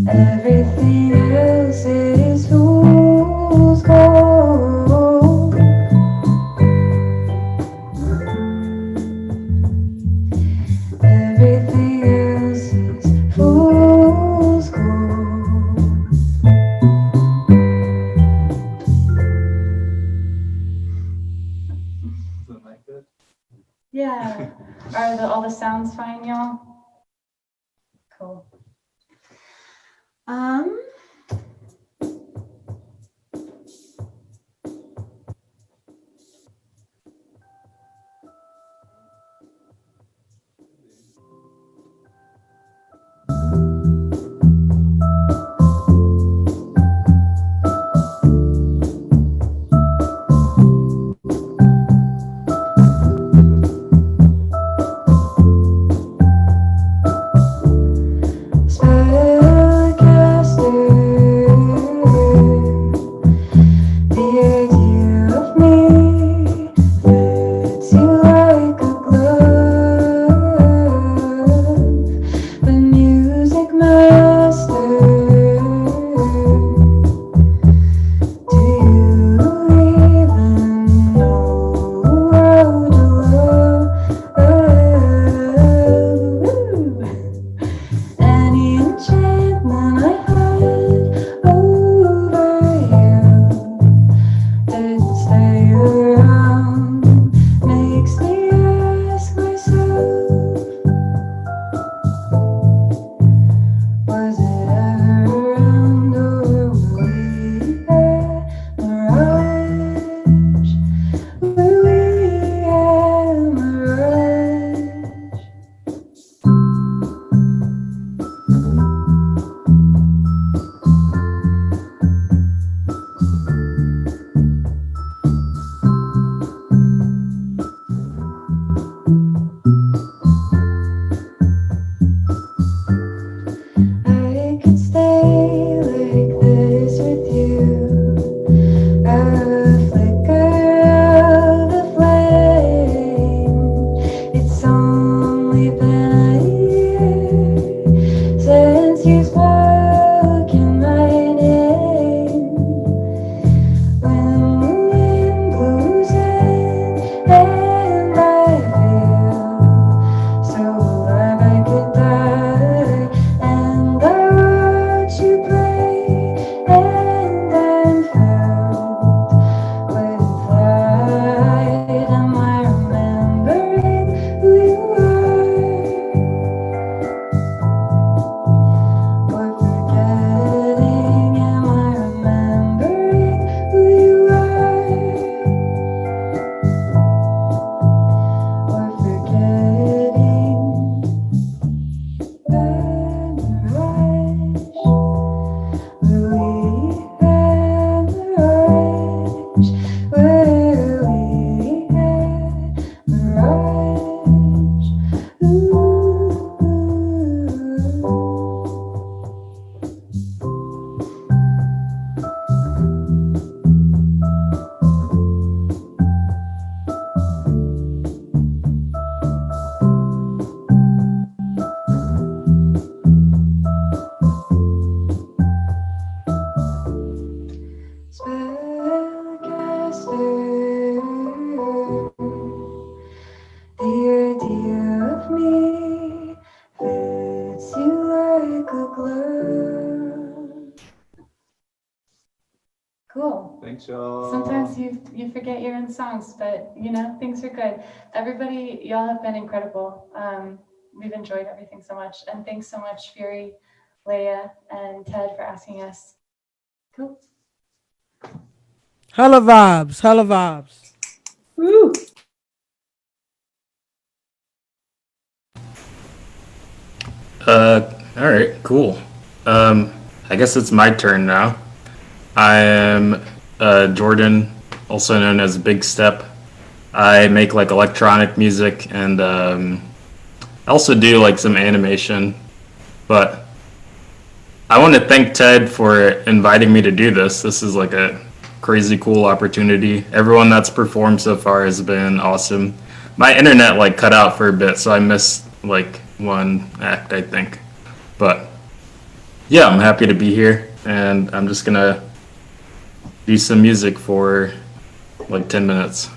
Speaker 13: Everything else is fool's gold. Everything else is fool's gold. Yeah. Are all the sounds fine, y'all? Cool.
Speaker 14: Thanks, y'all.
Speaker 13: Sometimes you forget your own songs, but you know, things are good. Everybody, y'all have been incredible. We've enjoyed everything so much. And thanks so much, Fury, Leia, and Ted for asking us. Cool.
Speaker 6: Hella vibes. Hella vibes.
Speaker 2: Woo.
Speaker 15: All right, cool. I guess it's my turn now. I am Jordan, also known as Big Step. I make like electronic music and I also do like some animation. But I want to thank Ted for inviting me to do this. This is like a crazy cool opportunity. Everyone that's performed so far has been awesome. My internet like cut out for a bit, so I missed like one act, I think. But yeah, I'm happy to be here, and I'm just gonna do some music for like 10 minutes.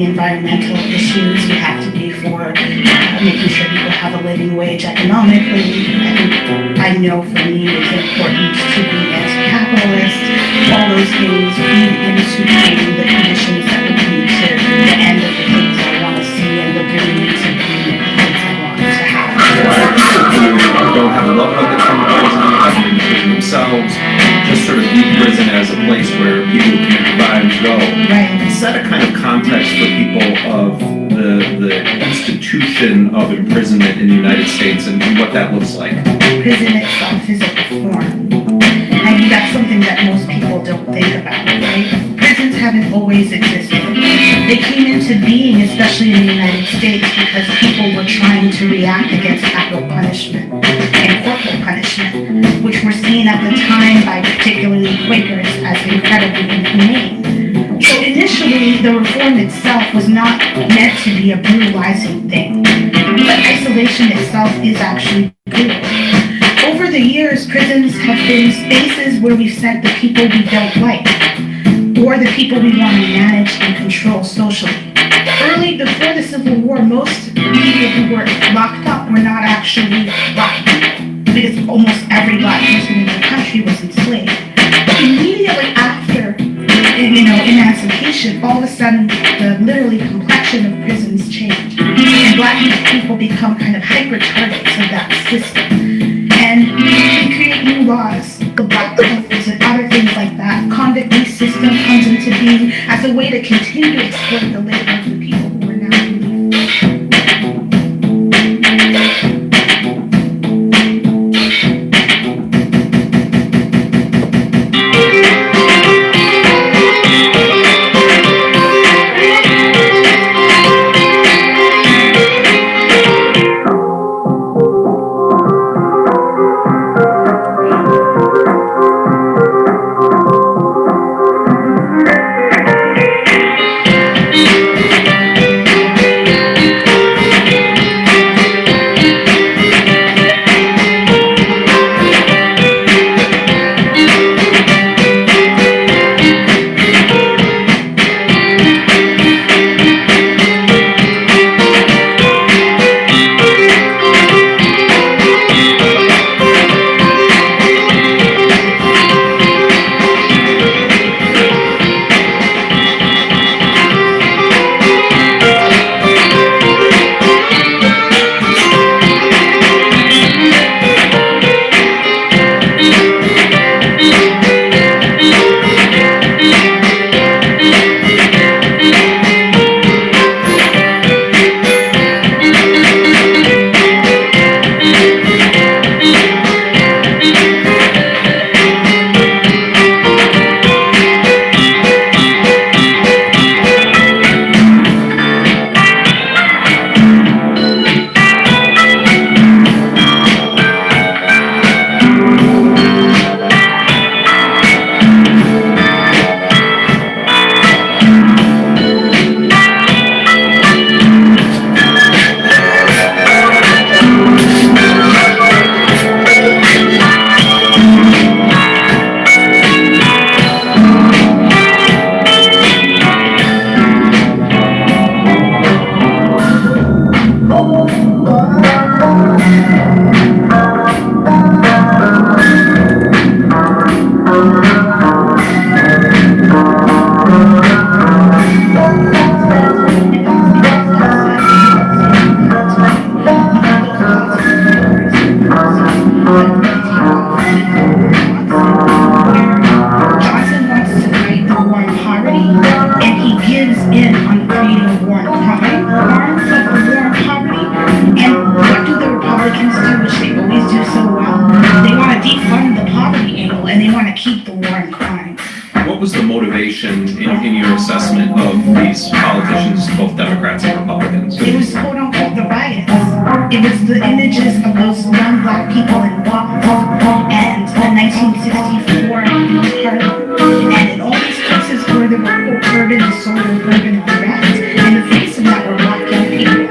Speaker 16: Environmental issues, you have to be for making sure people have a living wage economically. I know for me it's important to be anti-capitalist. All those things feed into creating the conditions that would lead to the end of the things I want to see and the ability to be the things I want to have.
Speaker 17: Don't have a love of the criminal prison, have to make prison themselves, just sort of view prison as a place where people can thrive and go.
Speaker 16: Right.
Speaker 17: Set a kind of context for people of the institution of imprisonment in the United States and what that looks like.
Speaker 16: Prison itself is a reform. And that's something that most people don't think about, right? Prisons haven't always existed. They came into being, especially in the United States, because people were trying to react against capital punishment and corporal punishment, which were seen at the time by particularly Quakers as incredibly inhumane. So initially, the reform itself was not meant to be a brutalizing thing, but isolation itself is actually brutal. Over the years, prisons have been spaces where we've sent the people we don't like. or the people we want to manage and control socially. Early before the Civil War, most people who were locked up were not actually black people, because almost every black person in the country was enslaved. Immediately after, emancipation, all of a sudden, the literally complexion of prisons changed, and black people become kind of hyper targets of that system. And they create new laws, the black codes and other things like that. Convict-based system comes into being as a way to continue to exploit the labor of the people who are now relieved.
Speaker 17: in your assessment of these politicians, both Democrats and Republicans?
Speaker 16: It was quote unquote the riots. It was the images of those young black people in Vram and the 1964 Tarra, and in all these places where there were urban disorder, urban unrest, in the face of that were black young people.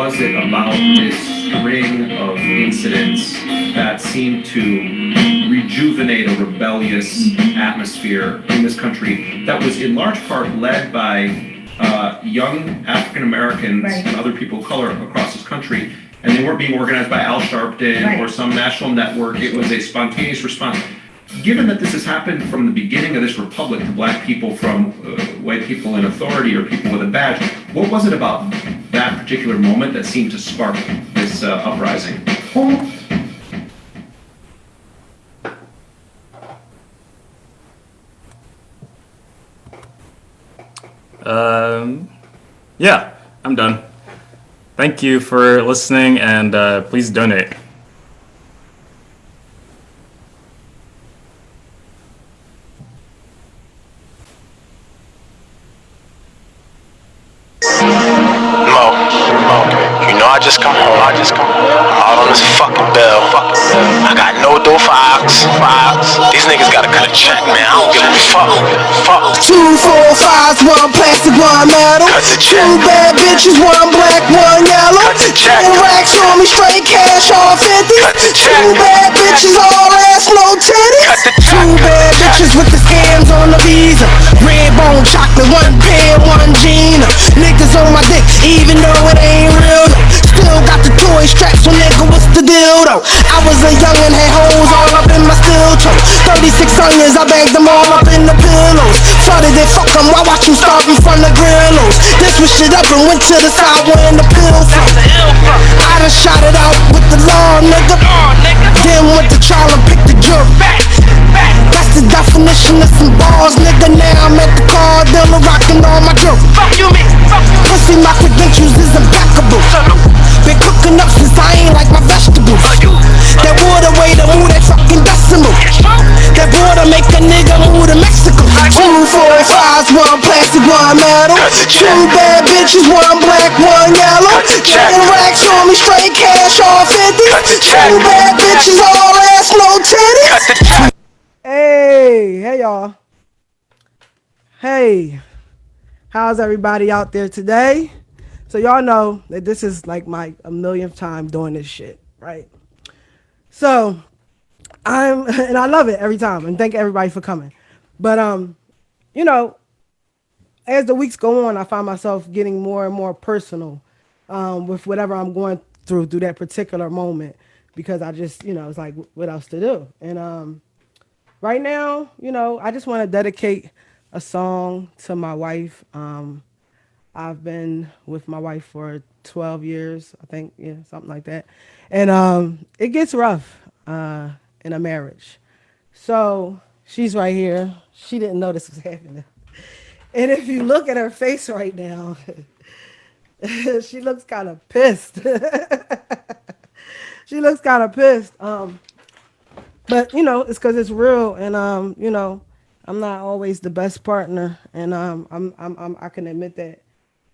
Speaker 17: was it about this string of incidents that seemed to rejuvenate a rebellious atmosphere in this country that was in large part led by young African Americans and other people of color across this country, and they weren't being organized by Al Sharpton or some national network. It was a spontaneous response. Given that this has happened from the beginning of this republic to black people from white people in authority or people with a badge, what was it about that particular moment that seemed to spark this uprising?
Speaker 15: Yeah, I'm done. Thank you for listening, and please donate.
Speaker 14: You know I just come home. I'm out on this fucking bill. I got no dough for ox. These niggas gotta cut a check, man. I don't give a fuck.
Speaker 18: 2, 4, 5, 1 plastic, 1 metal. 2 bad bitches, 1 black, 1 yellow. 10 racks on me, straight cash on 50. 2 bad bitches, all ass, no titties. 2 bad bitches with the scams on the visa. Red bone chocolate, 1 pair, 1 Gina. Niggas on my dick, even though it ain't real. Still got the toy straps, so nigga, what's the deal though? I was a youngin', had hoes all up in my steel toe. 36 onions, I bagged them all up in the pillows. Flooded it, fuck them, I watch them starve in front of grillos. Then switched it up and went to the side where the pill from. I done shot it out with the law, nigga. Then went to trial and picked the jury. That's the definition of some balls, nigga. Now I'm at the car dealer, rocking all my jewelry. Fuck you, me. Pussy, my credentials is impeccable. Been cooking up since I ain't like my vegetables. That water way to move that fucking decimal. That water make a nigga move to Mexico. 2, 4, 5, 1 plastic, 1 metal. 2 bad bitches, 1 black, 1 yellow. 10 racks on me, straight cash on 50. 2 bad bitches, all ass, no titties.
Speaker 6: Hey y'all. Hey, how's everybody out there today? So y'all know that this is like my 1,000,000th time doing this shit, right? So and I love it every time, and thank everybody for coming. But you know, as the weeks go on, I find myself getting more and more personal with whatever I'm going through that particular moment, because I just, you know, it's like, what else to do? And right now, you know, I just want to dedicate a song to my wife. I've been with my wife for 12 years, I think, yeah, something like that. And it gets rough in a marriage. So she's right here. She didn't know this was happening. And if you look at her face right now, she looks kind of pissed. She looks kind of pissed. But, you know, it's because it's real. And, you know, I'm not always the best partner. And I can admit that.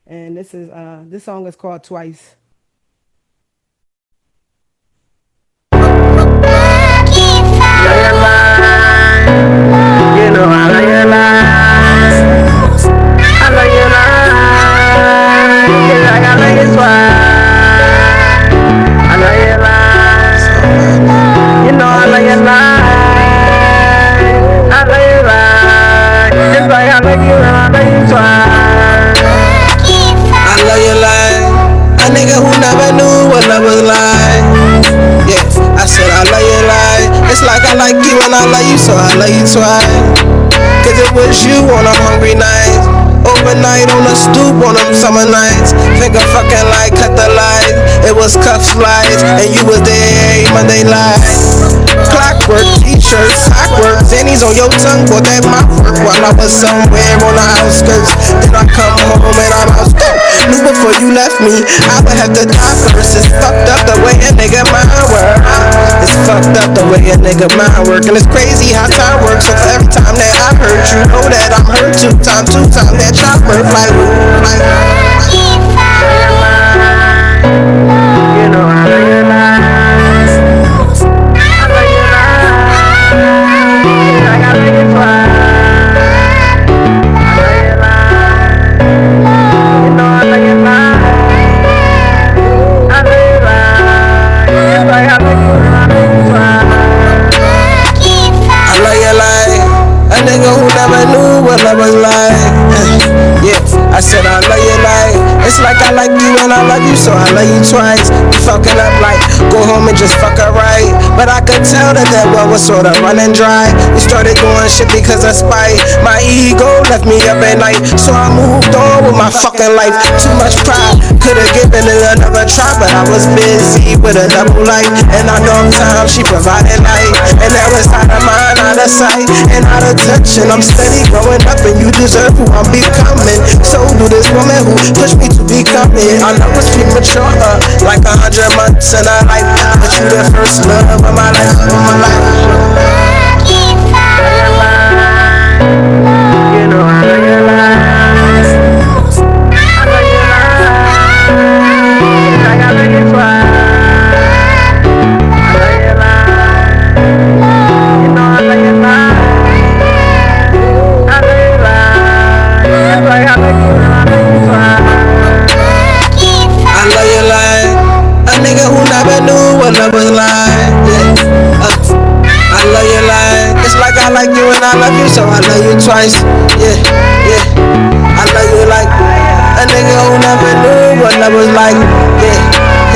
Speaker 6: And this song is called Twice.
Speaker 18: You know I love your lies. I love your lies. Like I love your twice. I love your lies. You know I love your lies. I love your lies. Just like I love you and I love you twice. I love your lies. A nigga who never knew what love was like. Yeah, I said I love your lies. It's like I like you and I love you, so I love you twice. Cause it was you on a hungry night, overnight on a stoop on them summer nights. Finger fucking like cut the light. It was cuff slides and you was there Monday light. Clockwork, t-shirts, sockwork, Zannies on your tongue, bought that mop work while I was somewhere on the outskirts. Then I come home and I'm out. Knew before you left me, I would have to die first. It's fucked up the way a nigga mind work. It's fucked up the way a nigga mind work. And it's crazy how time works. So for every time that I hurt you, know that I'm hurt too. Time that chop work like you know I love your lies. I love your lies. Like I love your twice. I love your lies. You know I love your lies. twice. You fucking up like, go home and just fuck her right. But I could tell that that well was sorta running dry. You started doing shit because of spite. My ego left me up at night, so I moved on with my fucking life. Too much pride, could've given it another try, but I was busy with a double life. And I know time she provided light, and now it's out of mind, out of sight, and out of touch. And I'm steady growing up, and you deserve who I'm becoming. So do this woman who pushed me to become it. I know it's premature, like 100 months in a life, but you the first love of my life, of my life. You know I love your lies. I love your lies. Like I love you twice. I love your lies. You know I love your lies. I love your lies. It's like I love you and I love you twice. I love your lies. A nigga who never knew what love was like. Yeah. I love your life. It's like I like you and I love you, so I love you twice. Yeah, yeah. I love you like a nigga who never knew what love was like. Yeah,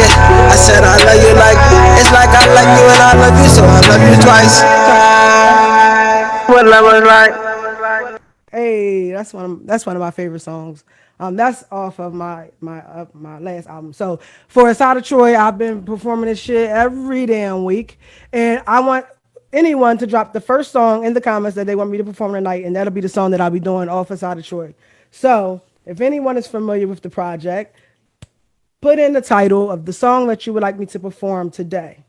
Speaker 18: yeah. I said I love you like, it's like I like you and I love you, so I love you twice. What love was like.
Speaker 6: Hey, that's one of my favorite songs. That's off of my last album. So for Aside of Troy, I've been performing this shit every damn week, and I want anyone to drop the first song in the comments that they want me to perform tonight, and that'll be the song that I'll be doing off Aside of Troy. So if anyone is familiar with the project, put in the title of the song that you would like me to perform today.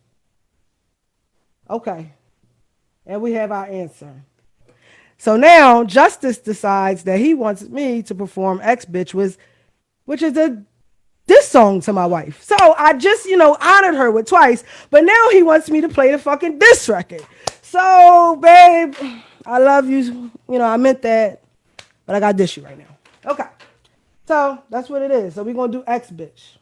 Speaker 6: Okay, and we have our answer. So now Justice decides that he wants me to perform X Bitch, which is this song to my wife. So I just, honored her with Twice, but now he wants me to play the fucking diss record. So, babe, I love you. I meant that, but I got diss you right now. Okay. So that's what it is. So we're going to do X Bitch.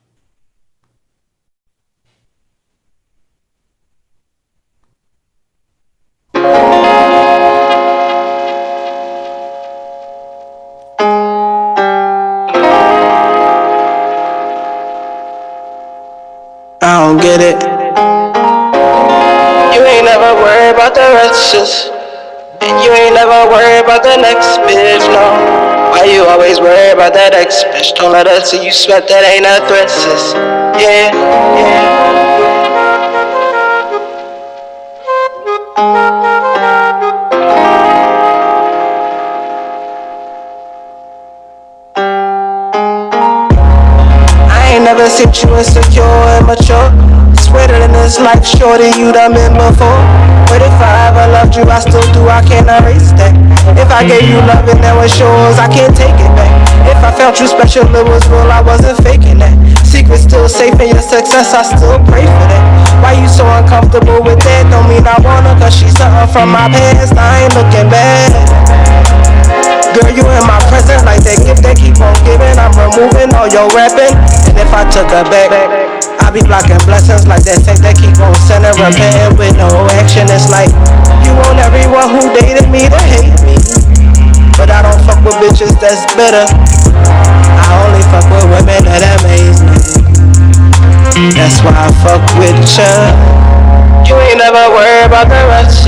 Speaker 18: I don't get it. You ain't never worried about the rest, and you ain't never worried about the next bitch, no. Why you always worry about that ex bitch? Don't let her see you sweat, that ain't a threat, sis. Yeah, yeah. I ain't never seen you insecure and mature. Sweater in this life, shorty, you done been before. But if I ever loved you, I still do, I can't erase that. If I gave you love and that was yours, I can't take it back. If I felt you special, it was real, I wasn't faking that. Secret's still safe in your success, I still pray for that. Why you so uncomfortable with that? Don't mean I wanna, cause she's something from my past, I ain't looking back. Girl, you in my presence like that gift that keep on giving. I'm removing all your rapping, and if I took her back, I be blocking blessings like that thing that keep on sending, repenting with no action. It's like you want everyone who dated me to hate me, but I don't fuck with bitches that's bitter. I only fuck with women that amaze me. That's why I fuck with ya. You ain't never worry about the rest.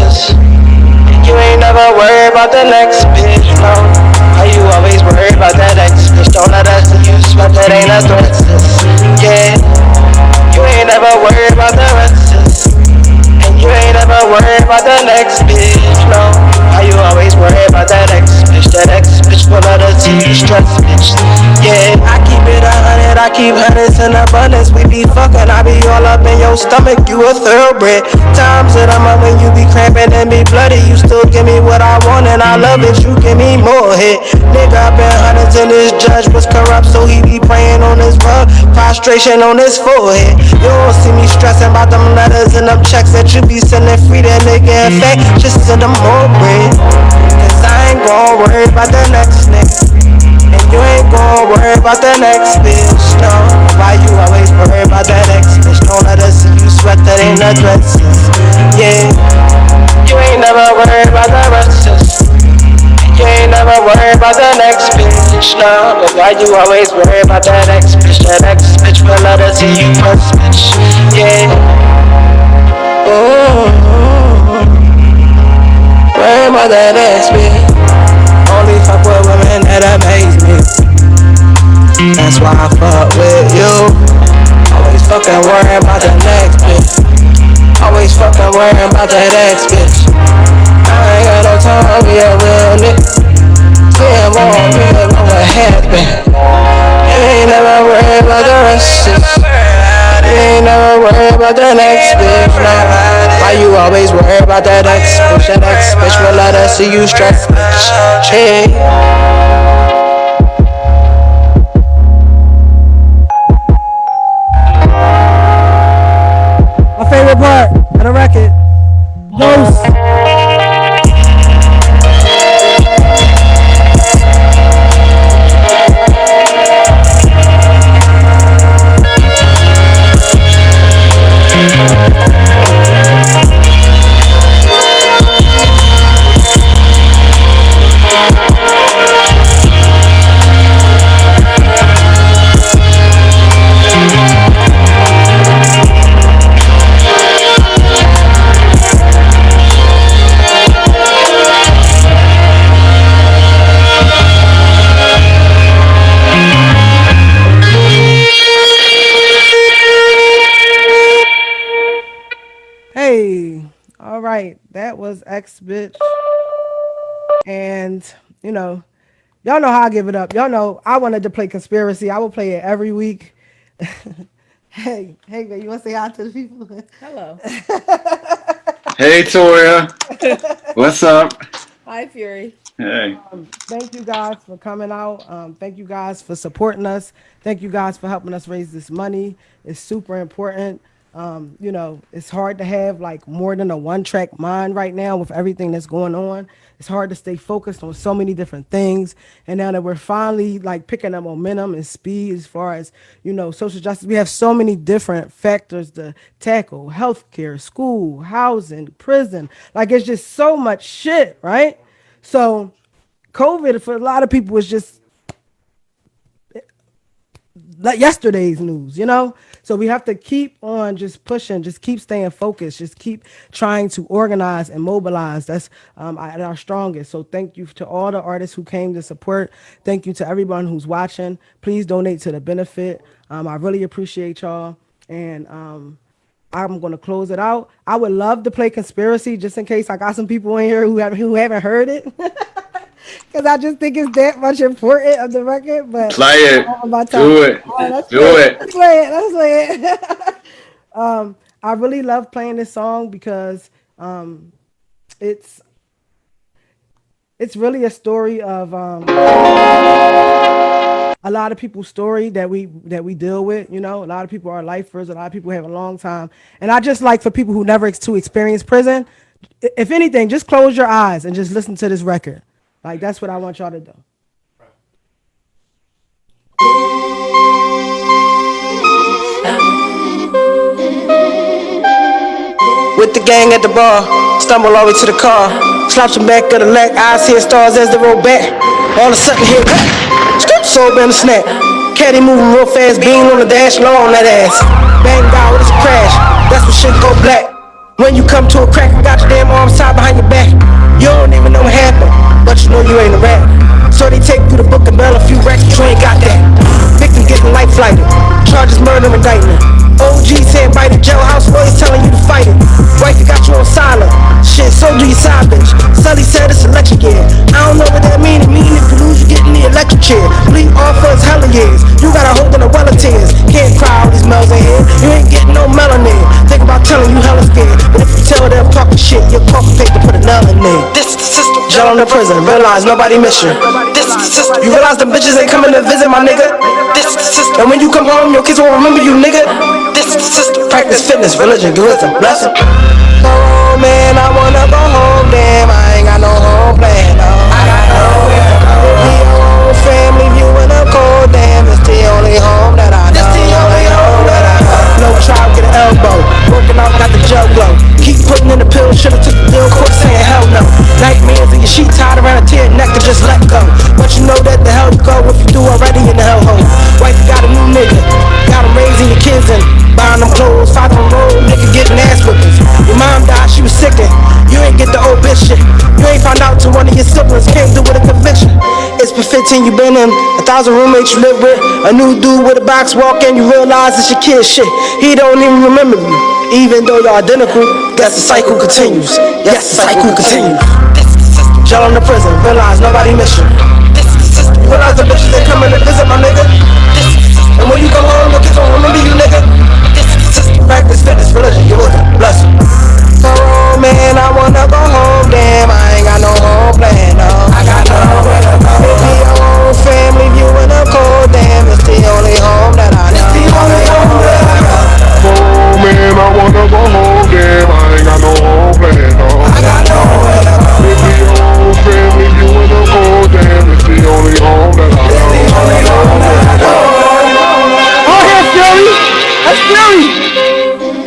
Speaker 18: You ain't never worry about the next bitch, no. Why you always worry about that ex bitch? Don't let us see you sweat, that ain't a threat, sis. Yeah. You ain't never worry about the rest, and you ain't never worry about the next bitch, no. Why you always worry about that ex bitch? That ex bitch will let us see you stress, bitch. Yeah, I keep it 100, I keep hundreds in abundance. We be fucking, I be all up in your stomach, you a thoroughbred. Times of the month when you be cramping and be bloody, you still give me what I want and I love it, you give me more hit. Nigga, I been hundreds and this judge was corrupt, so he be praying on his rug, prostration on his forehead. You don't see me stressing about them letters and them checks that you be sending free, that nigga in fact, just send them more bread. Cause I ain't gon' worry about the next nigga, and you ain't gon' worry about the next bitch, no. Why you always worry about that ex bitch? Don't let us see you sweat, that ain't a threat, sis. Yeah, you ain't never worry about the rest, sis. You ain't never worry about the next bitch, no. But Why you always worry about that ex bitch? That ex bitch will let her see you first, bitch. Yeah. Worry about that ex bitch. Only fuck with women that amaze me. That's why I fuck with you. Always fucking worrying about the next bitch. Always fucking worrying about that ex bitch. I ain't got no time to be a real nigga. Damn, all real know what happened. You ain't never worried about the rest of it. You ain't never worried about the next bitch. Nah. Why you always worry about that ex bitch? That ex bitch will let us see you stressed, bitch. Hey.
Speaker 6: My favorite part of the record, Ghost. Hey, all right, that was X bitch. And you know, y'all know how I give it up. Y'all know I wanted to play Conspiracy. I will play it every week. Hey, man, you want to say hi to the people?
Speaker 2: Hello.
Speaker 1: Hey, Toya. What's up?
Speaker 2: Hi, Fury.
Speaker 1: Hey.
Speaker 6: Thank you guys for coming out. Thank you guys for supporting us. Thank you guys for helping us raise this money. It's super important. You know, it's hard to have like more than a one-track mind right now with everything that's going on. It's hard to stay focused on so many different things. And now that we're finally like picking up momentum and speed as far as, you know, social justice, we have so many different factors to tackle: healthcare, school, housing, prison. Like it's just so much shit, right? So COVID for a lot of people was just like yesterday's news, you know? So we have to keep on just pushing, just keep staying focused, just keep trying to organize and mobilize. That's at our strongest. So thank you to all the artists who came to support. Thank you to everyone who's watching. Please donate to the benefit. I really appreciate y'all. And I'm going to close it out. I would love to play Conspiracy just in case I got some people in here who haven't heard it. Because I just think it's that much important of the record. But
Speaker 1: Play it. Do it. Do it.
Speaker 6: Let's play it. I really love playing this song because it's really a story of a lot of people's story that we deal with. You know, a lot of people are lifers. A lot of people have a long time. And I just like for people who never to experience prison, if anything, just close your eyes and just listen to this record. Like, that's what I want y'all to do.
Speaker 18: With the gang at the bar, stumble all the way to the car. Slaps him back of the leg, eyes see stars as they roll back. All of a sudden here, scoop, soul band snap. Caddy moving real fast, beam on the dash, low on that ass. Bang down, it's a crash, that's when shit go black. When you come to a crack, you got your damn arms tied behind your back. You don't even know what happened, but you know you ain't a rat. So they take you to book and bail a few racks, but you ain't got that. Victim getting life flighted, charges murder indictment. OG said by the jailhouse, lawyers telling you to fight it. Wife, you got you on silent. Shit, so do your side bitch. Sully said it's election year. I don't know what that mean. It mean if you lose, you get in the electric chair. Bleed off for his hella years. You got a hold on a well of tears. Can't cry all these melons in here. You ain't getting no melanin. Think about telling you hella scared. But if you tell them talking shit, your coffee paper put another name. This is the system. Jail in the prison. Realize nobody miss you. This is the system. You realize them bitches ain't coming to visit my nigga. This is the system. And when you come home, your kids won't remember you, nigga. This is the system. Practice fitness, religion, good wisdom, blessing. Go home, man, I wanna go home. Damn, I ain't got no home plan, no. I got nowhere to go. Be your own family, view in the cold. Damn, it's the only home that I know. It's the only home that I know. No trial, get an elbow. Working out, got the jug glow. Keep putting in the pill, should've took the deal, court saying hell no. Nightmares in your sheet tied around a tear neck to just let go. But you know that the hell you go if you do already. continue. Been in 1,000 roommates you live with. A new dude with a box walk in, you realize it's your kid shit. He don't even remember you, even though you're identical. Guess the cycle continues. Yes, the cycle continues. Shut on the prison, realize nobody miss you. Realize the bitches they coming to visit my nigga. And when you come home, the kids won't remember you, nigga. Practice fitness, religion, you're with them. Bless you. Oh man, I wanna go home, damn, I ain't got no home plan, no. I got nowhere to go. Be your own family, view in the cold, damn, it's the only home that I know. It's the only home that I know. Oh man, I wanna go home, damn, I ain't got no home plan, no. I got nowhere to go. Be your own family, view in the cold, damn, it's the only home that I know. It's the only home that I know. Oh, here's Fury! That's Fury!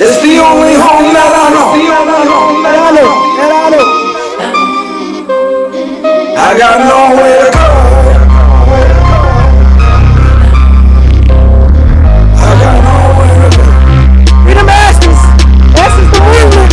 Speaker 18: It's the only home that I know. I got nowhere to go. I got nowhere to go. We the masters. Masters the movement.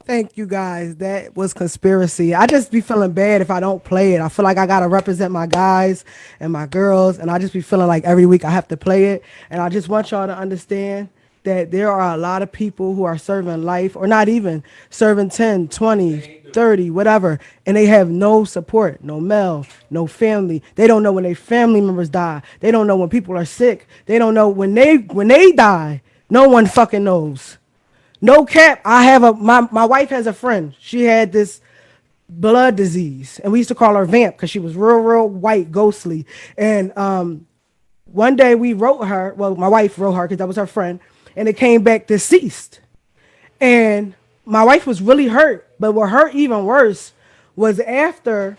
Speaker 18: Thank you guys. That was Conspiracy. I just be feeling bad if I don't play it. I feel like I gotta represent my guys and my girls, and I just be feeling like every week I have to play it. And I just want y'all to understand that there are a lot of people who are serving life, or not even serving 10, 20, 30, whatever, and they have no support, no mail, no family. They don't know when their family members die. They don't know when people are sick. They don't know when they die. No one fucking knows. No cap. My wife has a friend. She had this blood disease, and we used to call her Vamp because she was real white, ghostly. And one day we wrote her. Well, my wife wrote her because that was her friend, and it came back deceased. And my wife was really hurt, but what hurt even worse was after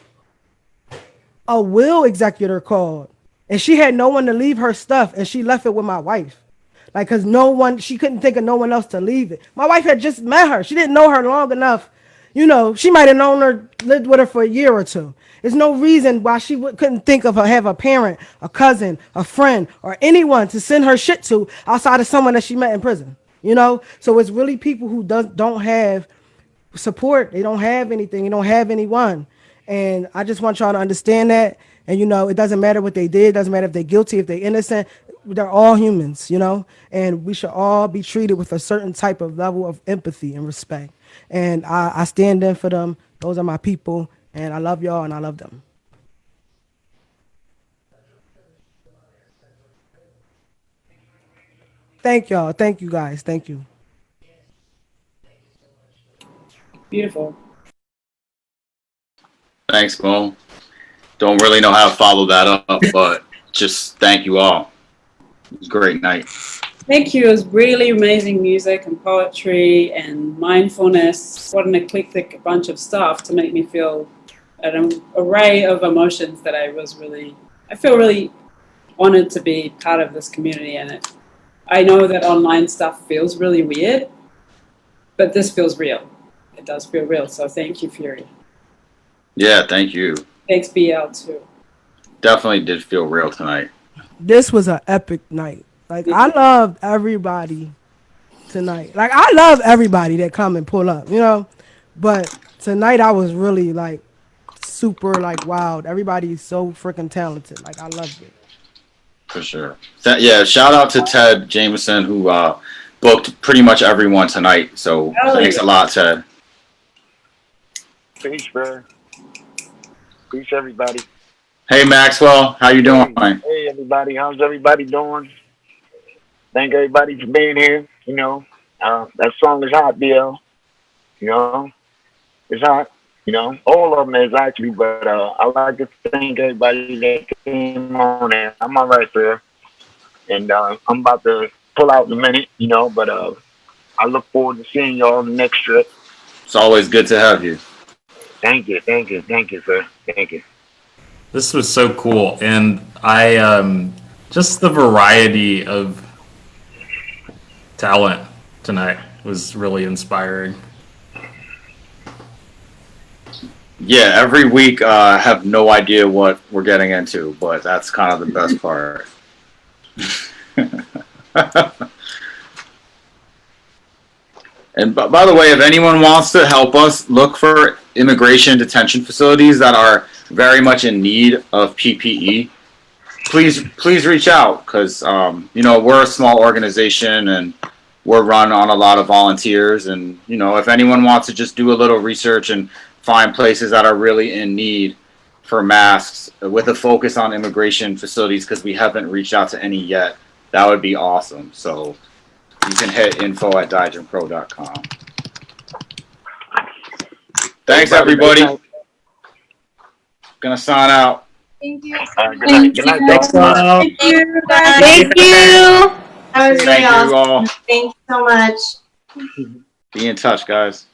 Speaker 18: a will executor called, and she had no one to leave her stuff, and she left it with my wife. Like, cause she couldn't think of no one else to leave it. My wife had just met her. She didn't know her long enough. You know, she might have known her, lived with her for a year or two. There's no reason why she couldn't think of her, have a parent, a cousin, a friend, or anyone to send her shit to outside of someone that she met in prison. You know, so it's really people who don't have support. They don't have anything. They don't have anyone. And I just want y'all to understand that. And, you know, it doesn't matter what they did. It doesn't matter if they're guilty, if they're innocent. They're all humans, you know, and we should all be treated with a certain type of level of empathy and respect. And I stand in for them. Those are my people, and I love y'all, and I love them. Thank y'all. Thank you, guys. Thank you.
Speaker 2: Beautiful.
Speaker 1: Thanks, Mo. Don't really know how to follow that up, but just thank you all. It was a great night.
Speaker 2: Thank you. It was really amazing music and poetry and mindfulness. What an eclectic bunch of stuff to make me feel an array of emotions that I feel really honored to be part of this community. And I know that online stuff feels really weird, but this feels real. It does feel real. So thank you, Fury.
Speaker 1: Yeah, thank you.
Speaker 2: Thanks, BL, too.
Speaker 1: Definitely did feel real tonight.
Speaker 6: This was an epic night. Like, I loved everybody tonight. Like, I love everybody that come and pull up, you know? But tonight I was really, like, super, like, wild. Everybody's so freaking talented. Like, I loved it.
Speaker 1: For sure. Yeah, shout out to Ted Jameson, who booked pretty much everyone tonight. So thanks a lot, Ted.
Speaker 19: Peace, bro. Peace, everybody.
Speaker 1: Hey, Maxwell. How you doing?
Speaker 19: Hey, everybody. How's everybody doing? Thank everybody for being here. You know, That song is hot, Bill. You know, it's hot. You know, all of them is actually, but I like to thank everybody that came on there. I'm all right, sir. And I'm about to pull out in a minute, you know, but I look forward to seeing y'all on the next trip.
Speaker 1: It's always good to have you.
Speaker 19: Thank you, sir. Thank you.
Speaker 15: This was so cool, and I just the variety of talent tonight was really inspiring.
Speaker 1: Yeah, every week I have no idea what we're getting into, but that's kind of the best part. And by the way, if anyone wants to help us look for immigration detention facilities that are very much in need of PPE, please reach out, because you know, we're a small organization and we're run on a lot of volunteers. And you know, if anyone wants to just do a little research and find places that are really in need for masks with a focus on immigration facilities, because we haven't reached out to any yet, that would be awesome. So you can hit info@diagenpro.com. Thanks, everybody. Gonna sign out.
Speaker 5: Thank you.
Speaker 19: Good night. Good night, y'all.
Speaker 5: Thank you, guys.
Speaker 10: Thank you.
Speaker 5: That was really
Speaker 1: Thank you
Speaker 5: awesome.
Speaker 1: all.
Speaker 5: Thank you so much.
Speaker 1: Be in touch, guys.